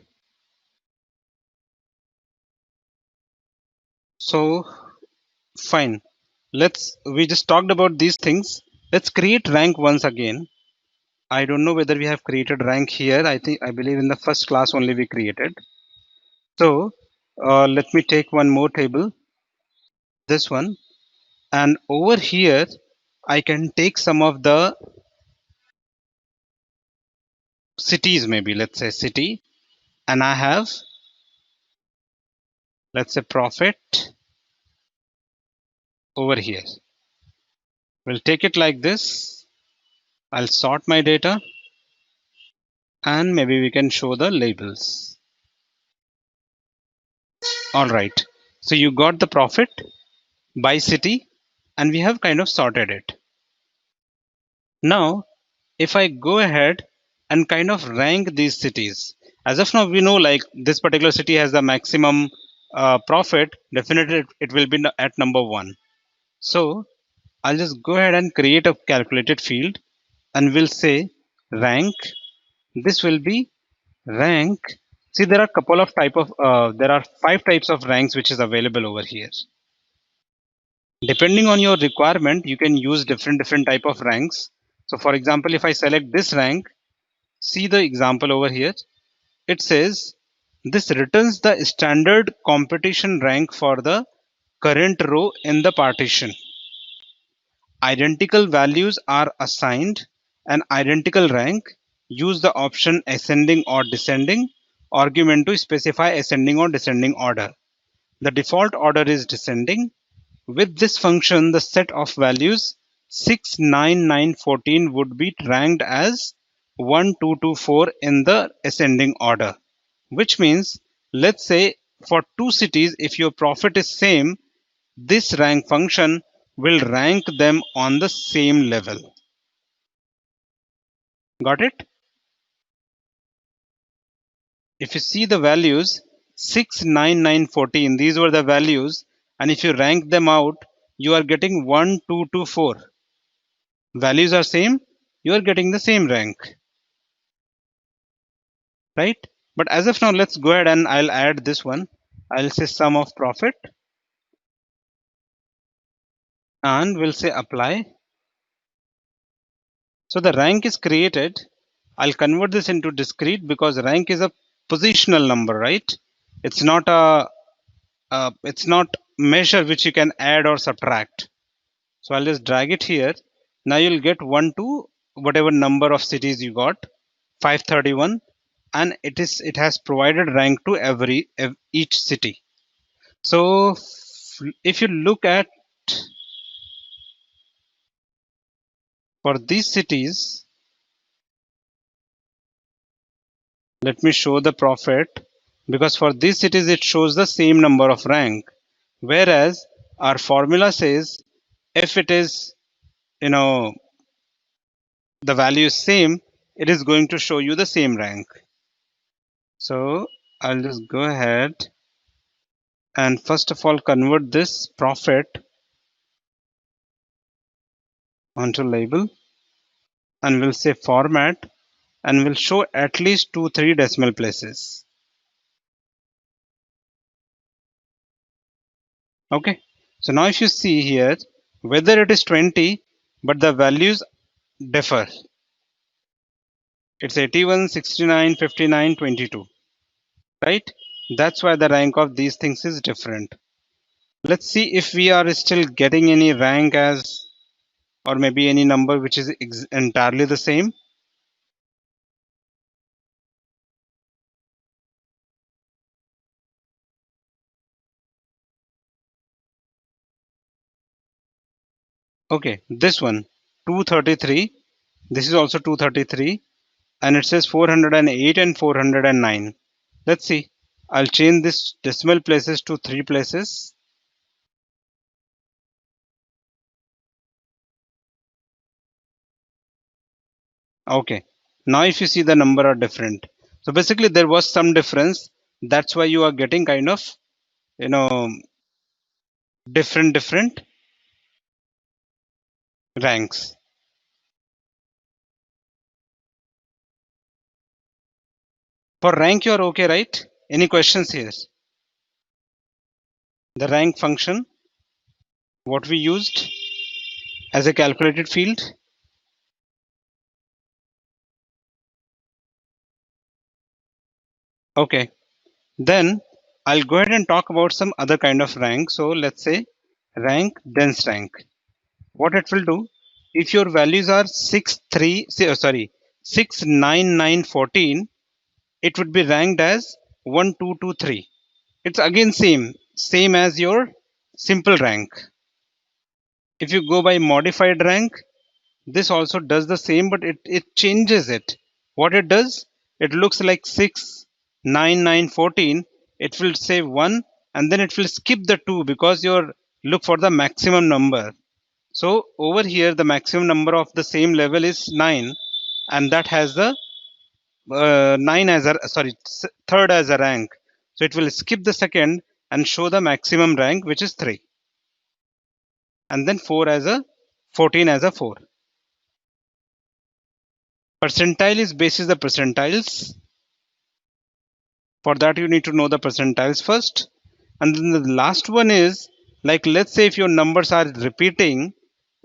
so fine. We just talked about these things. Let's create rank once again. I don't know whether we have created rank here. I believe in the first class only we created. So let me take one more table, this one, and over here I can take some of the cities, maybe let's say city, and I have, let's say, profit over here. We'll take it like this. I'll sort my data and maybe we can show the labels. All right. So you got the profit by city and we have kind of sorted it. Now, if I go ahead and kind of rank these cities, as of now, we know like this particular city has the maximum profit, definitely it will be at number one. So I'll just go ahead and create a calculated field and we'll say rank. This will be rank. See, there are a couple of there are 5 types of ranks which is available over here. Depending on your requirement, you can use different type of ranks. So for example, if I select this rank, see the example over here. It says this returns the standard competition rank for the current row in the partition. Identical values are assigned an identical rank. Use the option ascending or descending argument to specify ascending or descending order. The default order is descending. With this function, the set of values 6, 9, 9, 14 would be ranked as 1, 2, 2, 4 in the ascending order. Which means, let's say for two cities, if your profit is same, this rank function will rank them on the same level. Got it? If you see the values 6, 9, 9, 14, these were the values, and if you rank them out, you are getting 1, 2, 2, 4. Values are same, you are getting the same rank, right? But as of now, let's go ahead and I'll add this one. I'll say sum of profit and we'll say apply. So the rank is created. I'll convert this into discrete because rank is a positional number, right? It's not a it's not measure which you can add or subtract. So I'll just drag it here. Now you'll get 1 to whatever number of cities you got, 531, and it has provided rank to each city. So if you look at for these cities, let me show the profit, because for these cities it shows the same number of rank, whereas our formula says if it is, you know, the value is same, it is going to show you the same rank. So I'll just go ahead and first of all convert this profit onto label, and we'll say format, and we'll show at least 2-3 decimal places. Okay, so now if you see here, whether it is 20 but the values differ, it's 81, 69, 59, 22, right? That's why the rank of these things is different. Let's see if we are still getting any rank as, or maybe any number which is entirely the same. Okay, this one 233, this is also 233, and it says 408 and 409. Let's see, I'll change this decimal places to 3 places. Okay, now if you see, the number are different. So basically there was some difference. That's why you are getting kind of, you know, different ranks. For rank you are okay, right? Any questions here? The rank function, what we used as a calculated field. Okay, then I'll go ahead and talk about some other kind of rank. So let's say rank, dense rank. What it will do, if your values are 6, 9, 9, 14, it would be ranked as 1, 2, 2, 3. It's again same as your simple rank. If you go by modified rank, this also does the same, but it changes it. What it does, it looks like 6, 9, 9, 14. It will say 1 and then it will skip the 2 because you're look for the maximum number. So over here the maximum number of the same level is 9, and that has the 9 as a third as a rank. So it will skip the second and show the maximum rank, which is 3, and then 4 as a 14 as a 4. Percentile is basis the percentiles. For that you need to know the percentiles first, and then the last one is, like, let's say if your numbers are repeating,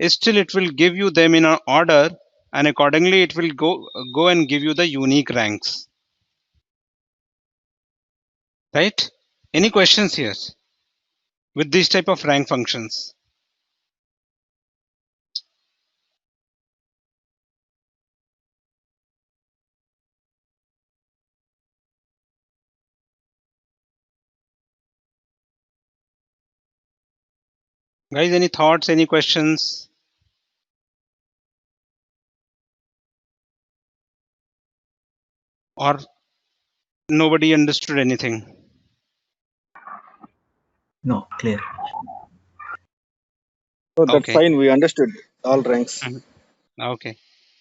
still it will give you them in an order, and accordingly it will go and give you the unique ranks, right? Any questions here? with these type of rank functions. Guys, any thoughts, any questions? Or nobody understood anything? No, clear. So that's Okay. fine. We understood all ranks. Mhm. Okay,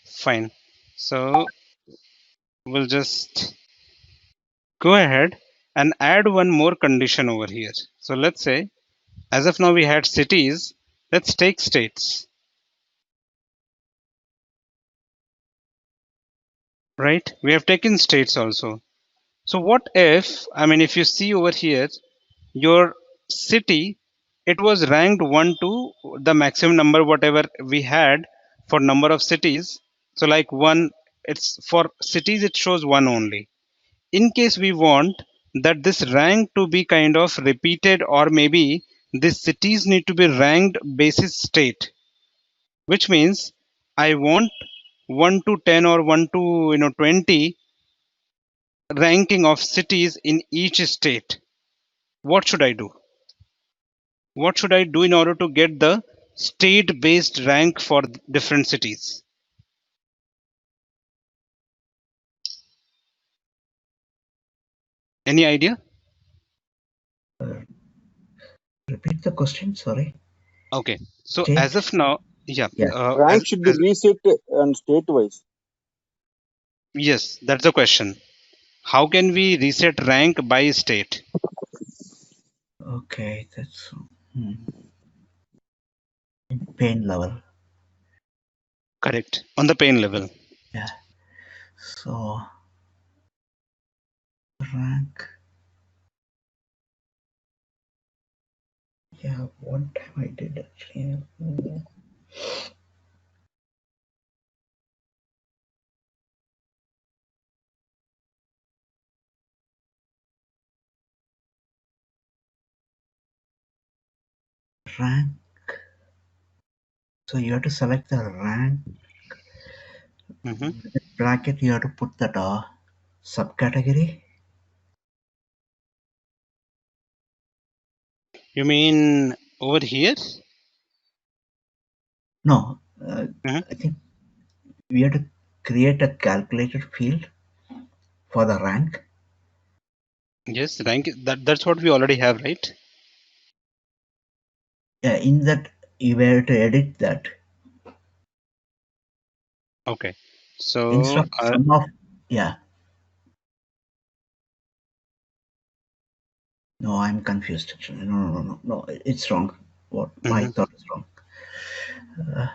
fine. So we'll just go ahead and add one more condition over here. So let's say, as of now we had cities, let's take states, right? We have taken states also. So what if, I mean, if you see over here, your city, it was ranked 1 to the maximum number, whatever we had for number of cities. So like 1, it's for cities, it shows 1 only. In case we want that this rank to be kind of repeated, or maybe these cities need to be ranked basis state, which means I want 1 to 10 or 1 to 20 ranking of cities in each state. What should I do? What should I do in order to get the state based rank for different cities? Any idea? Repeat the question. Sorry. Okay, so as State. of now, yeah, Yeah. Rank should be reset and state wise. yes, that's the question. How can we reset rank by state? Okay. That's hmm, in pain level. Correct. On the pain level. Yeah. So rank. Yeah. One time I did actually. Rank. So you have to select the rank. Hmm. Bracket. You have to put that subcategory. You mean over here? No. Mhm. I think we have to create a calculated field for the rank. Yes, rank. That's what we already have, right? Yeah. In that you have to edit that Okay. instead So of sum of. Yeah. No, I'm confused actually. No. It's wrong. What my mhm. thought is wrong. Uh,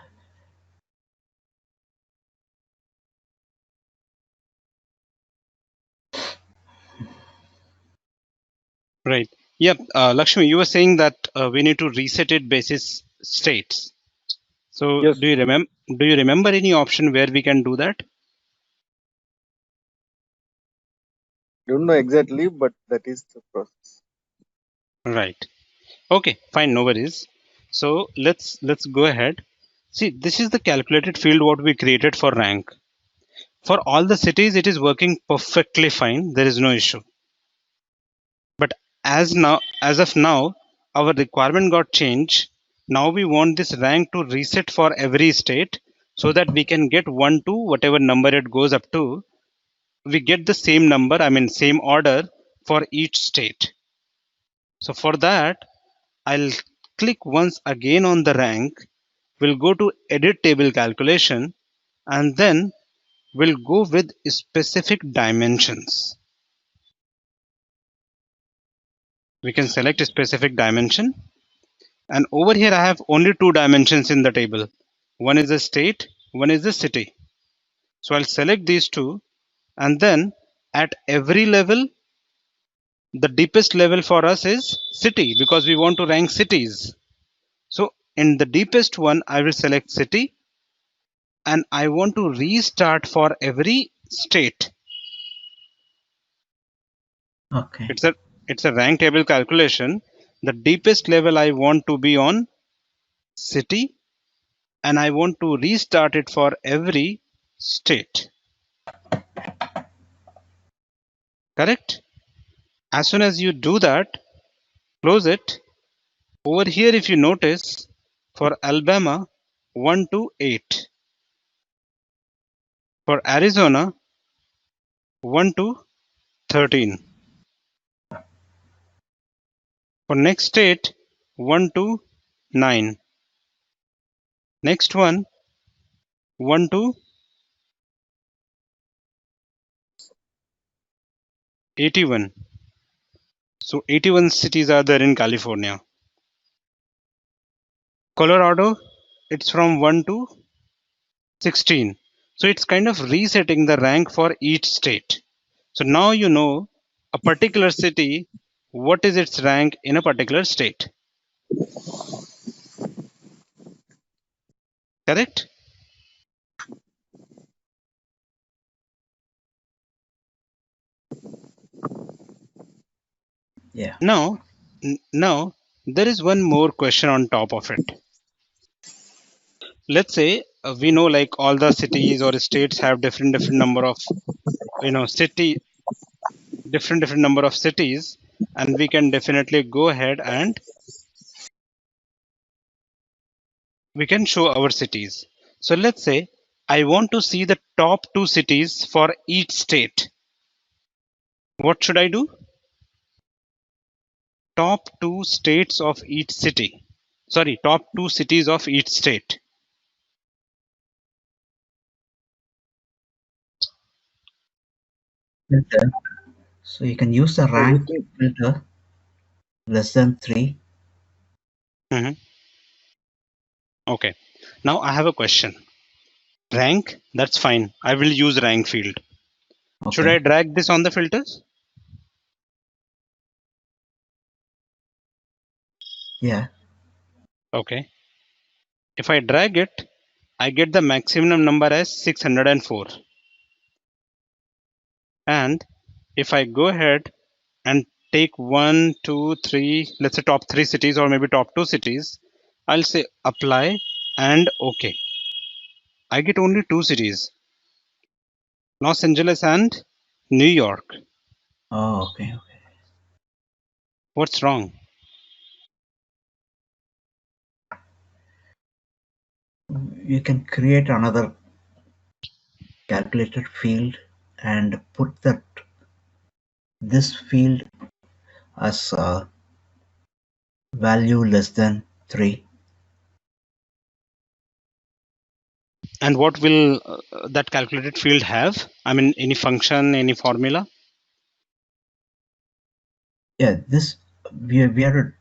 Right. Yep. Lakshmi, you were saying that we need to reset it basis states. So Yes. do you remember? Do you remember any option where we can do that? Don't know exactly, but that is the process. Right. Okay. Fine. No worries. So let's go ahead. See, this is the calculated field what we created for rank. For all the cities, it is working perfectly fine. There is no issue. But as of now, our requirement got changed. Now we want this rank to reset for every state so that we can get 1 to whatever number it goes up to. We get the same number, I mean, same order for each state. So for that, I'll click once again on the rank. We'll go to edit table calculation, and then we'll go with specific dimensions. We can select a specific dimension. And over here, I have only 2 dimensions in the table. One is the state, one is the city. So I'll select these two, and then at every level, the deepest level for us is city because we want to rank cities. So in the deepest one, I will select city, and I want to restart for every state. okay. It's a rank table calculation. The deepest level I want to be on city, and I want to restart it for every state. Correct? As soon as you do that, close it. Over here, if you notice, for Alabama, 1 to 8. For Arizona, 1 to 13. For next state, 1 to 9. Next one, 1 to 81. So 81 cities are there in California. Colorado, it's from 1 to 16. So it's kind of resetting the rank for each state. So now you know a particular city, what is its rank in a particular state. Correct? Yeah. Now there is one more question on top of it. Let's say we know like all the cities or states have different number of different number of cities, and we can definitely go ahead and we can show our cities. So let's say I want to see the top 2 cities for each state. What should I do? Top 2 states of each city. Sorry, top 2 cities of each state. Filter. So you can use the rank filter less than 3. Mhm. Okay. Now I have a question. Rank, that's fine. I will use rank field. Should I Okay. drag this on the filters? Yeah. Okay. If I drag it, I get the maximum number as 604. And if I go ahead and take 1, 2, 3, let's say top 3 cities or maybe top 2 cities, I'll say apply and OK. I get only 2 cities, Los Angeles and New York. Oh, okay. Okay. What's wrong? You can create another calculated field and put this field as value less than 3. And what will that calculated field have? I mean, any function, any formula? Yeah, this we have to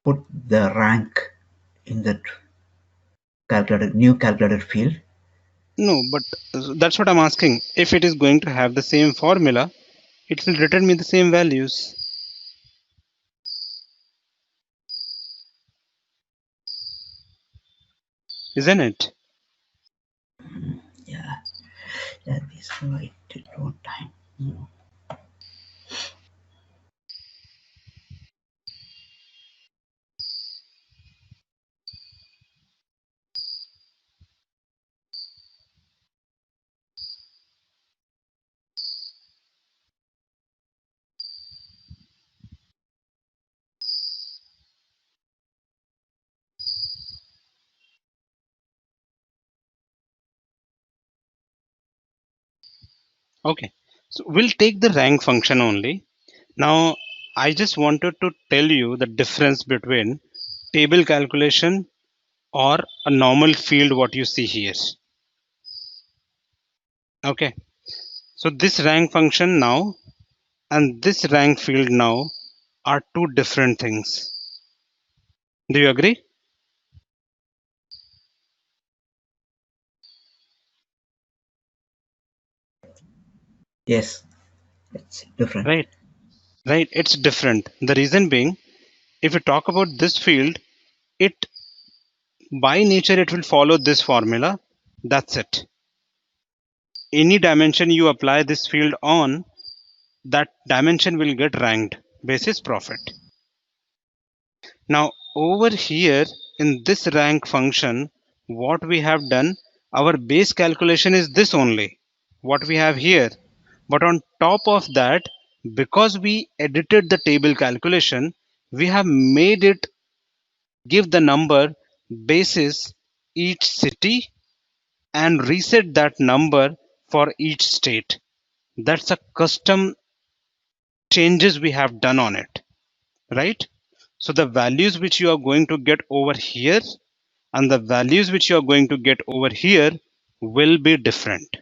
put the rank in that new calculated field. No, but that's what I'm asking. If it is going to have the same formula, it will return me the same values, isn't it? Yeah, yeah, this one I did one time. Okay, so we'll take the rank function only. Now, I just wanted to tell you the difference between table calculation or a normal field, what you see here. Okay, so this rank function now and this rank field now are two different things. Do you agree? Yes, it's different. Right, right. It's different. The reason being, if you talk about this field, it by nature it will follow this formula. That's it. Any dimension you apply this field on, that dimension will get ranked basis profit. Now over here in this rank function, what we have done, our base calculation is this only, what we have here. But on top of that, because we edited the table calculation, we have made it give the number basis each city and reset that number for each state. That's a custom changes we have done on it, right? So the values which you are going to get over here and the values which you are going to get over here will be different,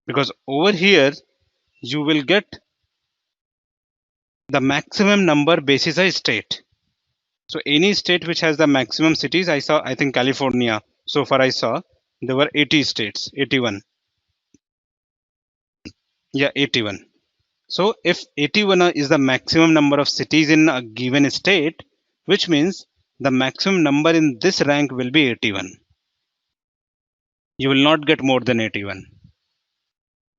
because over here you will get the maximum number basis a state. So any state which has the maximum cities, I think California, so far I saw there were 80 states, 81. Yeah, 81. So if 81 is the maximum number of cities in a given state, which means the maximum number in this rank will be 81. You will not get more than 81.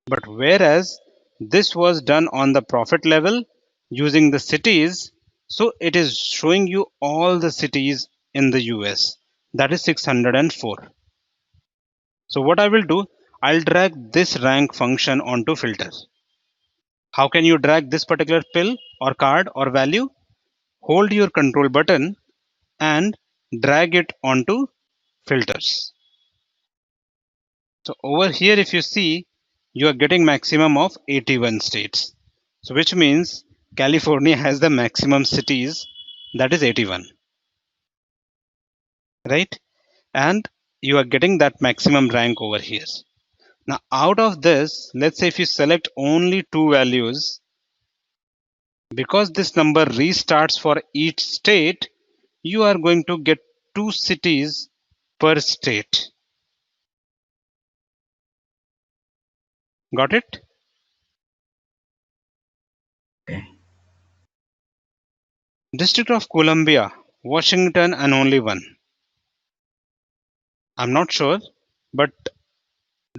But whereas this was done on the profit level using the cities, so it is showing you all the cities in the US. That is 604. So what I will do, I'll drag this rank function onto filter. How can you drag this particular pill or card or value? Hold your control button and drag it onto filters. So over here, if you see, you are getting maximum of 81 states. So which means California has the maximum cities, that is 81, right? And you are getting that maximum rank over here. Now out of this, let's say if you select only two values, because this number restarts for each state, you are going to get two cities per state. Got it? Okay. District of Columbia, Washington, and only one. I'm not sure, but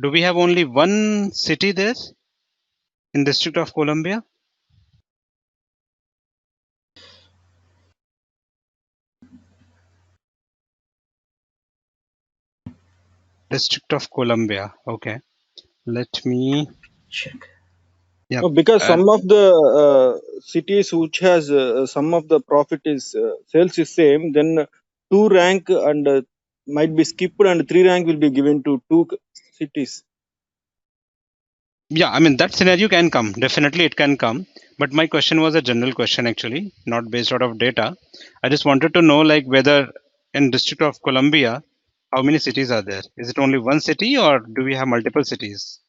do we have only one city there in District of Columbia? District of Columbia. Okay. Let me, Check. yeah. No, because some of the cities which has some of the profit is sales is same, then two rank and might be skipped and three rank will be given to two cities. Yeah, I mean, that scenario can come. Definitely it can come. But my question was a general question actually, not based out of data. I just wanted to know like whether in District of Columbia, how many cities are there? Is it only one city or do we have multiple cities?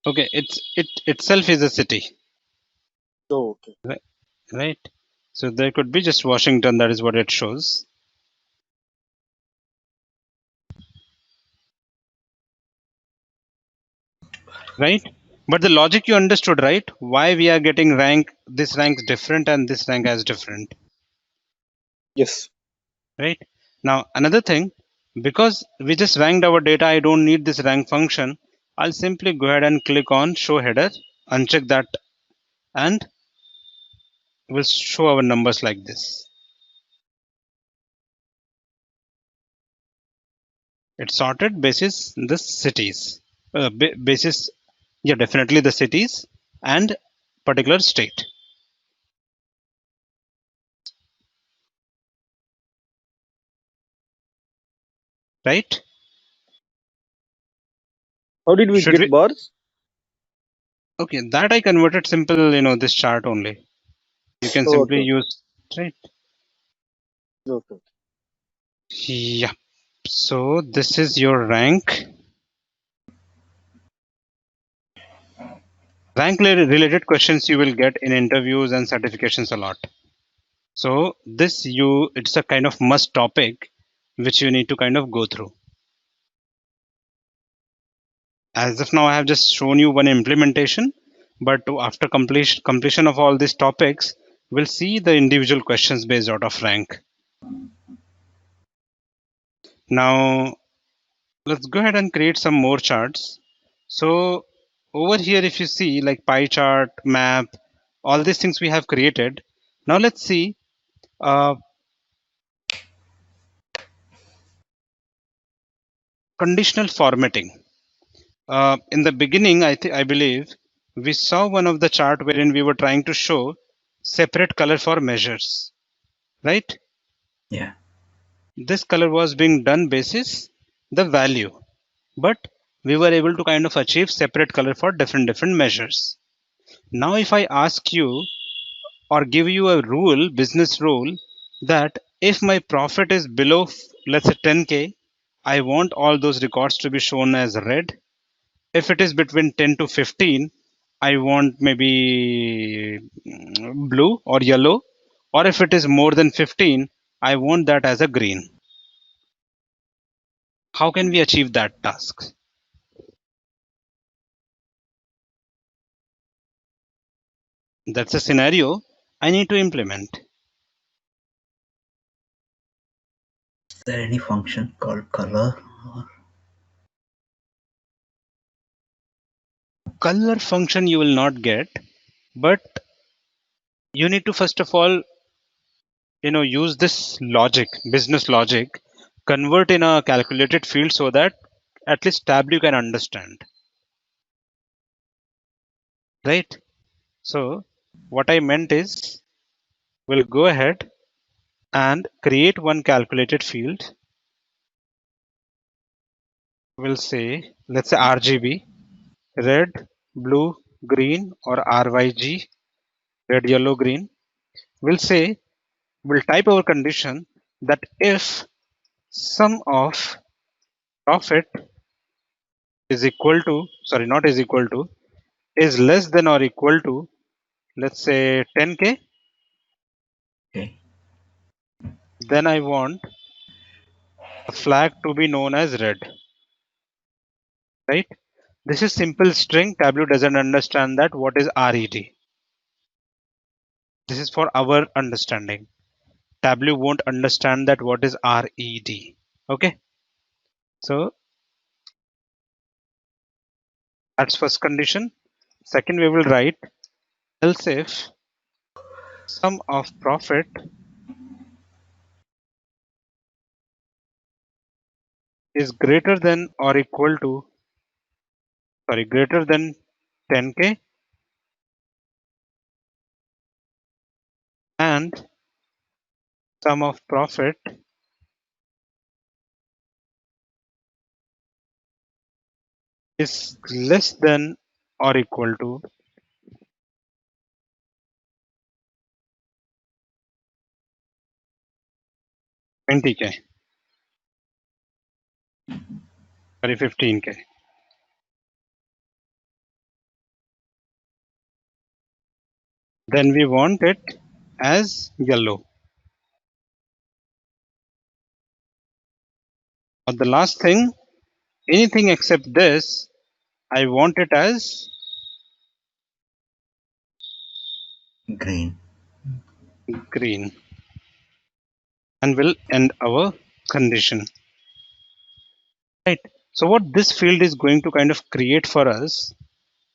Okay, it itself is a city, So okay. right? So there could be just Washington, that is what it shows, right? But the logic you understood, right? Why we are getting rank, this rank is different and this rank as different, Yes. right? Now another thing, because we just ranked our data, I don't need this rank function. I'll simply go ahead and click on show header, uncheck that, and we'll show our numbers like this. It's sorted basis the cities, basis, yeah, definitely the cities and particular state, right? How did we Should get we? bars? Okay, that I converted simple, this chart only. You can Oh, simply okay. use, right? Okay. Yeah. So this is your rank. Rank related questions you will get in interviews and certifications a lot. So this it's a kind of must topic which you need to kind of go through. As of now, I have just shown you one implementation, but after completion of all these topics, we'll see the individual questions based out of rank. Now, let's go ahead and create some more charts. So over here, if you see like pie chart, map, all these things we have created. Now let's see conditional formatting. In the beginning, I believe we saw one of the chart wherein we were trying to show separate color for measures, right? Yeah. This color was being done basis the value, but we were able to kind of achieve separate color for different measures. Now, if I ask you or give you a rule, business rule, that if my profit is below, let's say 10K, I want all those records to be shown as red. If it is between 10 to 15, I want maybe blue or yellow. Or if it is more than 15, I want that as a green. How can we achieve that task? That's a scenario I need to implement. Is there any function called color? Color function you will not get, but you need to first of all use this logic, business logic, convert in a calculated field so that at least Tableau can understand, right? So what I meant is we'll go ahead and create one calculated field. We'll say, let's say RGB, red, blue, green, or RYG, red, yellow, green. We'll say, we'll type our condition that if sum of profit is equal to, sorry, not is equal to, is less than or equal to, let's say 10K, Okay. then I want a flag to be known as red, right? This is simple string. Tableau doesn't understand that. What is RED? This is for our understanding. Tableau won't understand that what is RED. Okay. So that's first condition. Second, we will write else if sum of profit is greater than or equal to, sorry, greater than 10K and sum of profit is less than or equal to 20K, sorry, 15K. Then we want it as yellow. Or the last thing, anything except this, I want it as Green. green, and will end our condition. Right. So what this field is going to kind of create for us,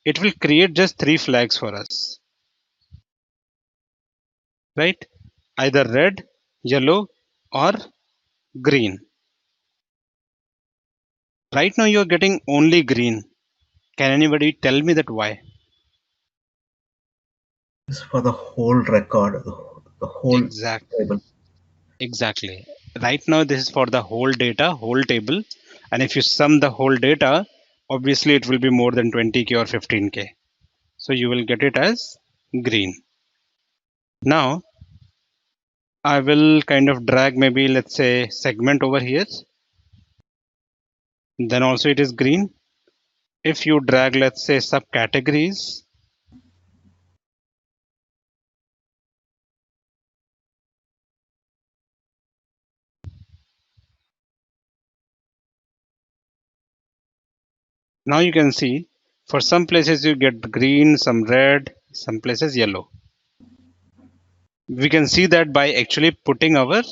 it will create just 3 flags for us, right? Either red, yellow, or green. Right now you're getting only green. Can anybody tell me that why? This is for the whole record, the whole Exactly. table. Exactly. Right now this is for the whole data, whole table. And if you sum the whole data, obviously it will be more than 20K or 15K. So you will get it as green. Now I will kind of drag maybe let's say segment over here. Then also it is green. If you drag let's say subcategories, Now you can see for some places you get green, some red, some places yellow. We can see that by actually putting our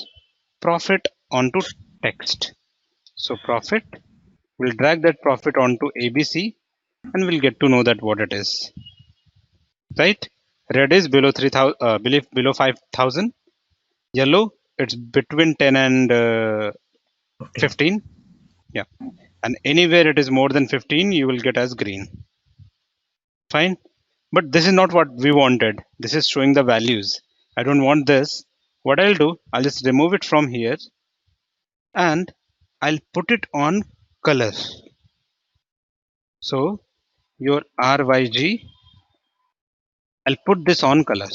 profit onto text. So profit, we'll drag that profit onto ABC and we'll get to know that what it is. Right? Red is below 3,000, below 5,000. Yellow, it's between 10 and 15. 15. Yeah. And anywhere it is more than 15, you will get as green. Fine. But this is not what we wanted. This is showing the values. I don't want this. What I'll do, I'll just remove it from here and I'll put it on color. So your RYG, I'll put this on color.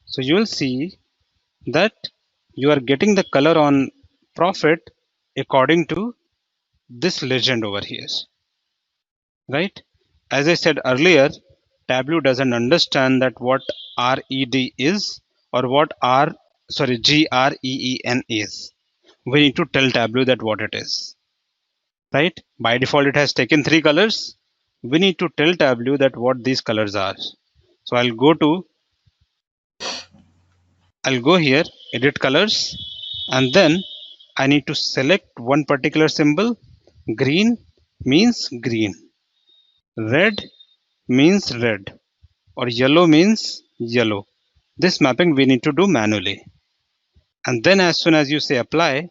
So you will see that you are getting the color on profit according to this legend over here, right? As I said earlier, Tableau doesn't understand that what RED is or what GREEN is. We need to tell Tableau that what it is, right? By default, it has taken 3 colors. We need to tell Tableau that what these colors are. So I'll go here, edit colors, and then I need to select one particular symbol. Green means green, red means red, or yellow means yellow. This mapping we need to do manually. And then as soon as you say apply,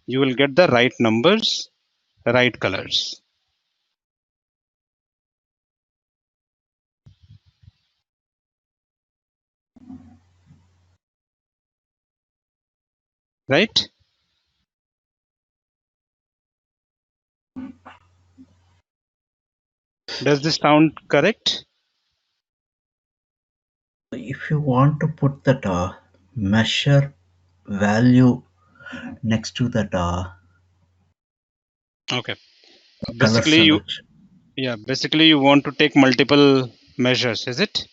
you will get the right numbers, right colors. Right? Does this sound correct? If you want to put that measure value next to that Okay. color Basically, selection. basically you want to take multiple measures, is it?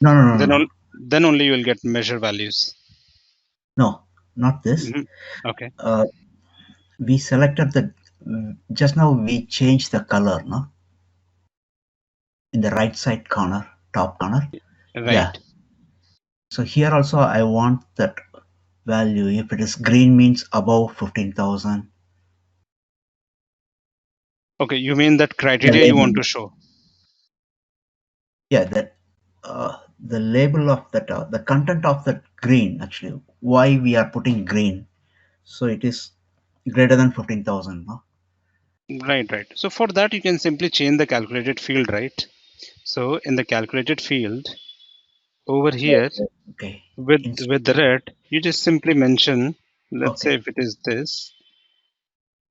No. Then only you will get measure values. No, not this. Okay. We selected the, just now we changed the color, no? In the right side corner, top corner. Right. Yeah. So here also I want that value. If it is green means above 15,000. Okay, you mean that criteria you want to show? Yeah, that the label of that, the content of that green, actually, why we are putting green. So it is greater than 15,000, no? Right. So for that, you can simply change the calculated field, right? So in the calculated field over here, Okay. with the red, you just simply mention, let's say if it is this.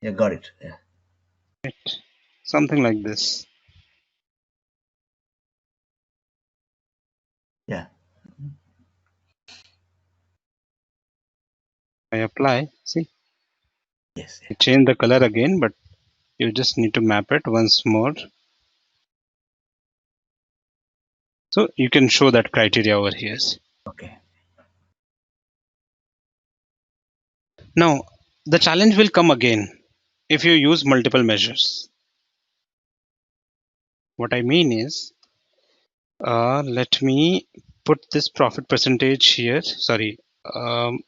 Yeah, got it. Yeah. Right. Something like this. Yeah. I apply, see? Yes. You change the color again, but you just need to map it once more. So you can show that criteria over here. Okay. Now, the challenge will come again if you use multiple measures. What I mean is, let me put this profit percentage here, sorry,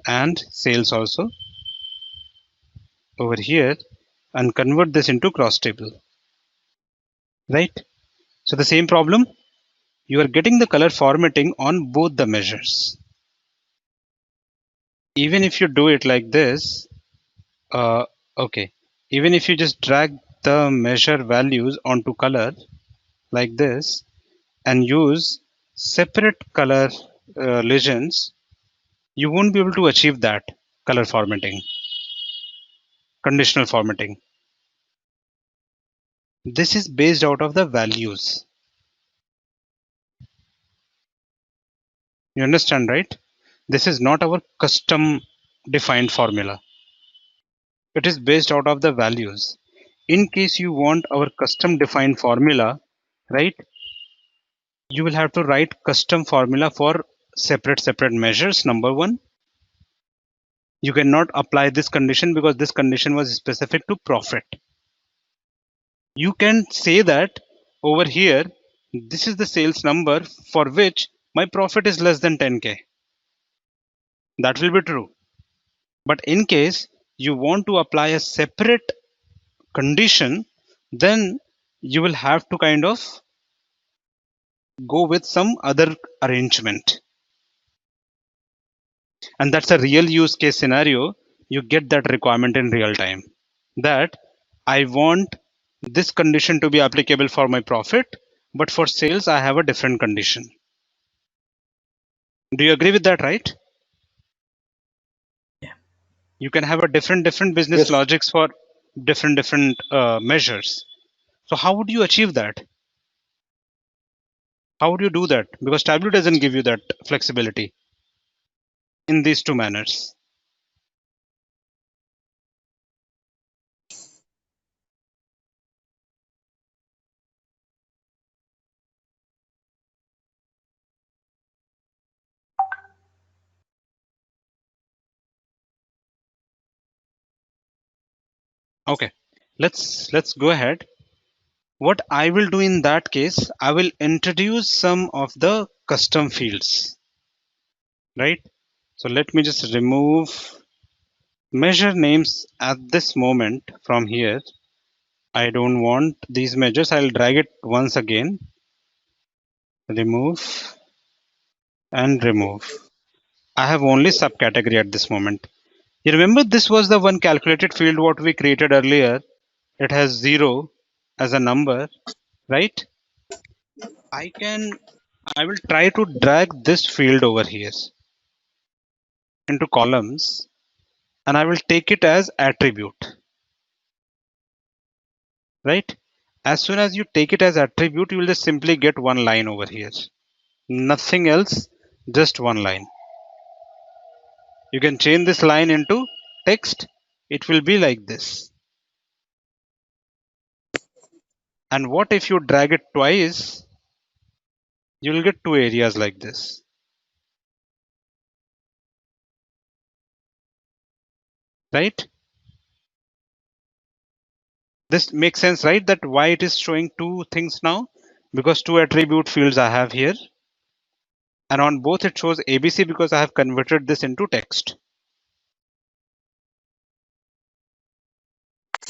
and sales also over here and convert this into cross table, right? So the same problem, you are getting the color formatting on both the measures. Even if you do it like this, okay, even if you just drag the measure values onto color like this and use separate color legends, you won't be able to achieve that color formatting, conditional formatting. This is based out of the values. You understand, right? This is not our custom defined formula. It is based out of the values. In case you want our custom defined formula, right? You will have to write custom formula for separate measures. Number one, you cannot apply this condition because this condition was specific to profit. You can say that over here, this is the sales number for which my profit is less than 10K. That will be true. But in case you want to apply a separate condition, then you will have to kind of go with some other arrangement. And that's a real use case scenario. You get that requirement in real time, that I want this condition to be applicable for my profit, but for sales, I have a different condition. Do you agree with that, right? Yeah. You can have a different business Yes. logics for different measures. So how would you achieve that? How would you do that? Because Tableau doesn't give you that flexibility in these two manners. Okay, let's go ahead. What I will do in that case, I will introduce some of the custom fields, right? So let me just remove measure names at this moment from here. I don't want these measures. I'll drag it once again, remove and remove. I have only subcategory at this moment. You remember this was the one calculated field what we created earlier. It has 0 as a number, right? I will try to drag this field over here into columns, and I will take it as attribute, right? As soon as you take it as attribute, you will just simply get one line over here. Nothing else, just one line. You can change this line into text. It will be like this. And what if you drag it twice? You will get two areas like this, right? This makes sense, right? That why it is showing two things now, because two attribute fields I have here, and on both it shows ABC because I have converted this into text.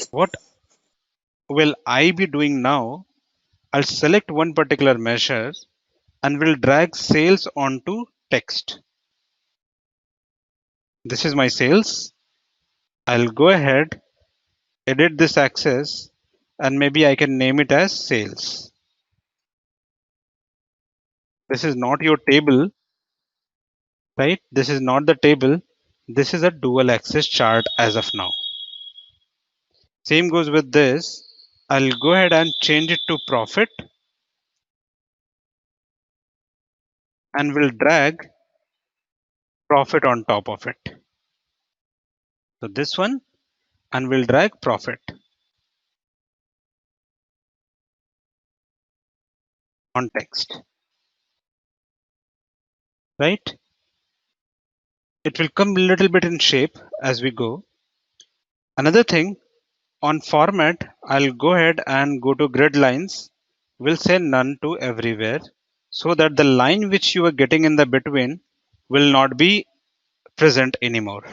What will I be doing now? I'll select one particular measure and will drag sales onto text. This is my sales. I'll go ahead, edit this axis, and maybe I can name it as sales. This is not your table, right? This is not the table. This is a dual axis chart as of now. Same goes with this. I'll go ahead and change it to profit and will drag profit on top of it. So this one, and we'll drag profit on text, right? It will come a little bit in shape as we go. Another thing on format, I'll go ahead and go to grid lines. We'll say none to everywhere so that the line which you are getting in the between will not be present anymore.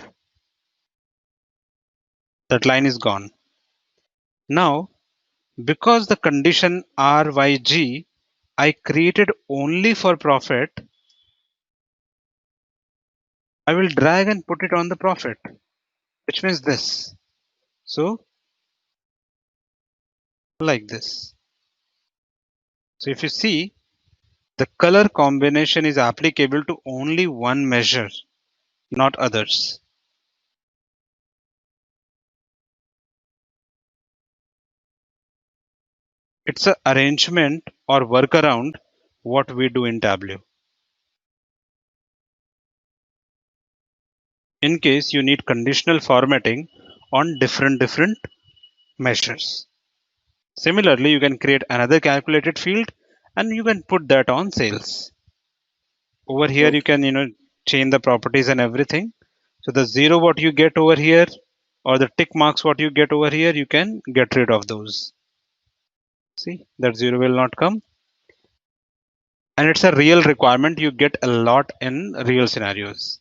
That line is gone. Now, because the condition RYG I created only for profit, I will drag and put it on the profit, which means this. So like this. So if you see, the color combination is applicable to only one measure, not others. It's an arrangement or workaround what we do in Tableau. In case you need conditional formatting on different measures. Similarly, you can create another calculated field and you can put that on sales. Over here, you can change the properties and everything. So the 0 what you get over here or the tick marks what you get over here, you can get rid of those. See, that 0 will not come. And it's a real requirement you get a lot in real scenarios.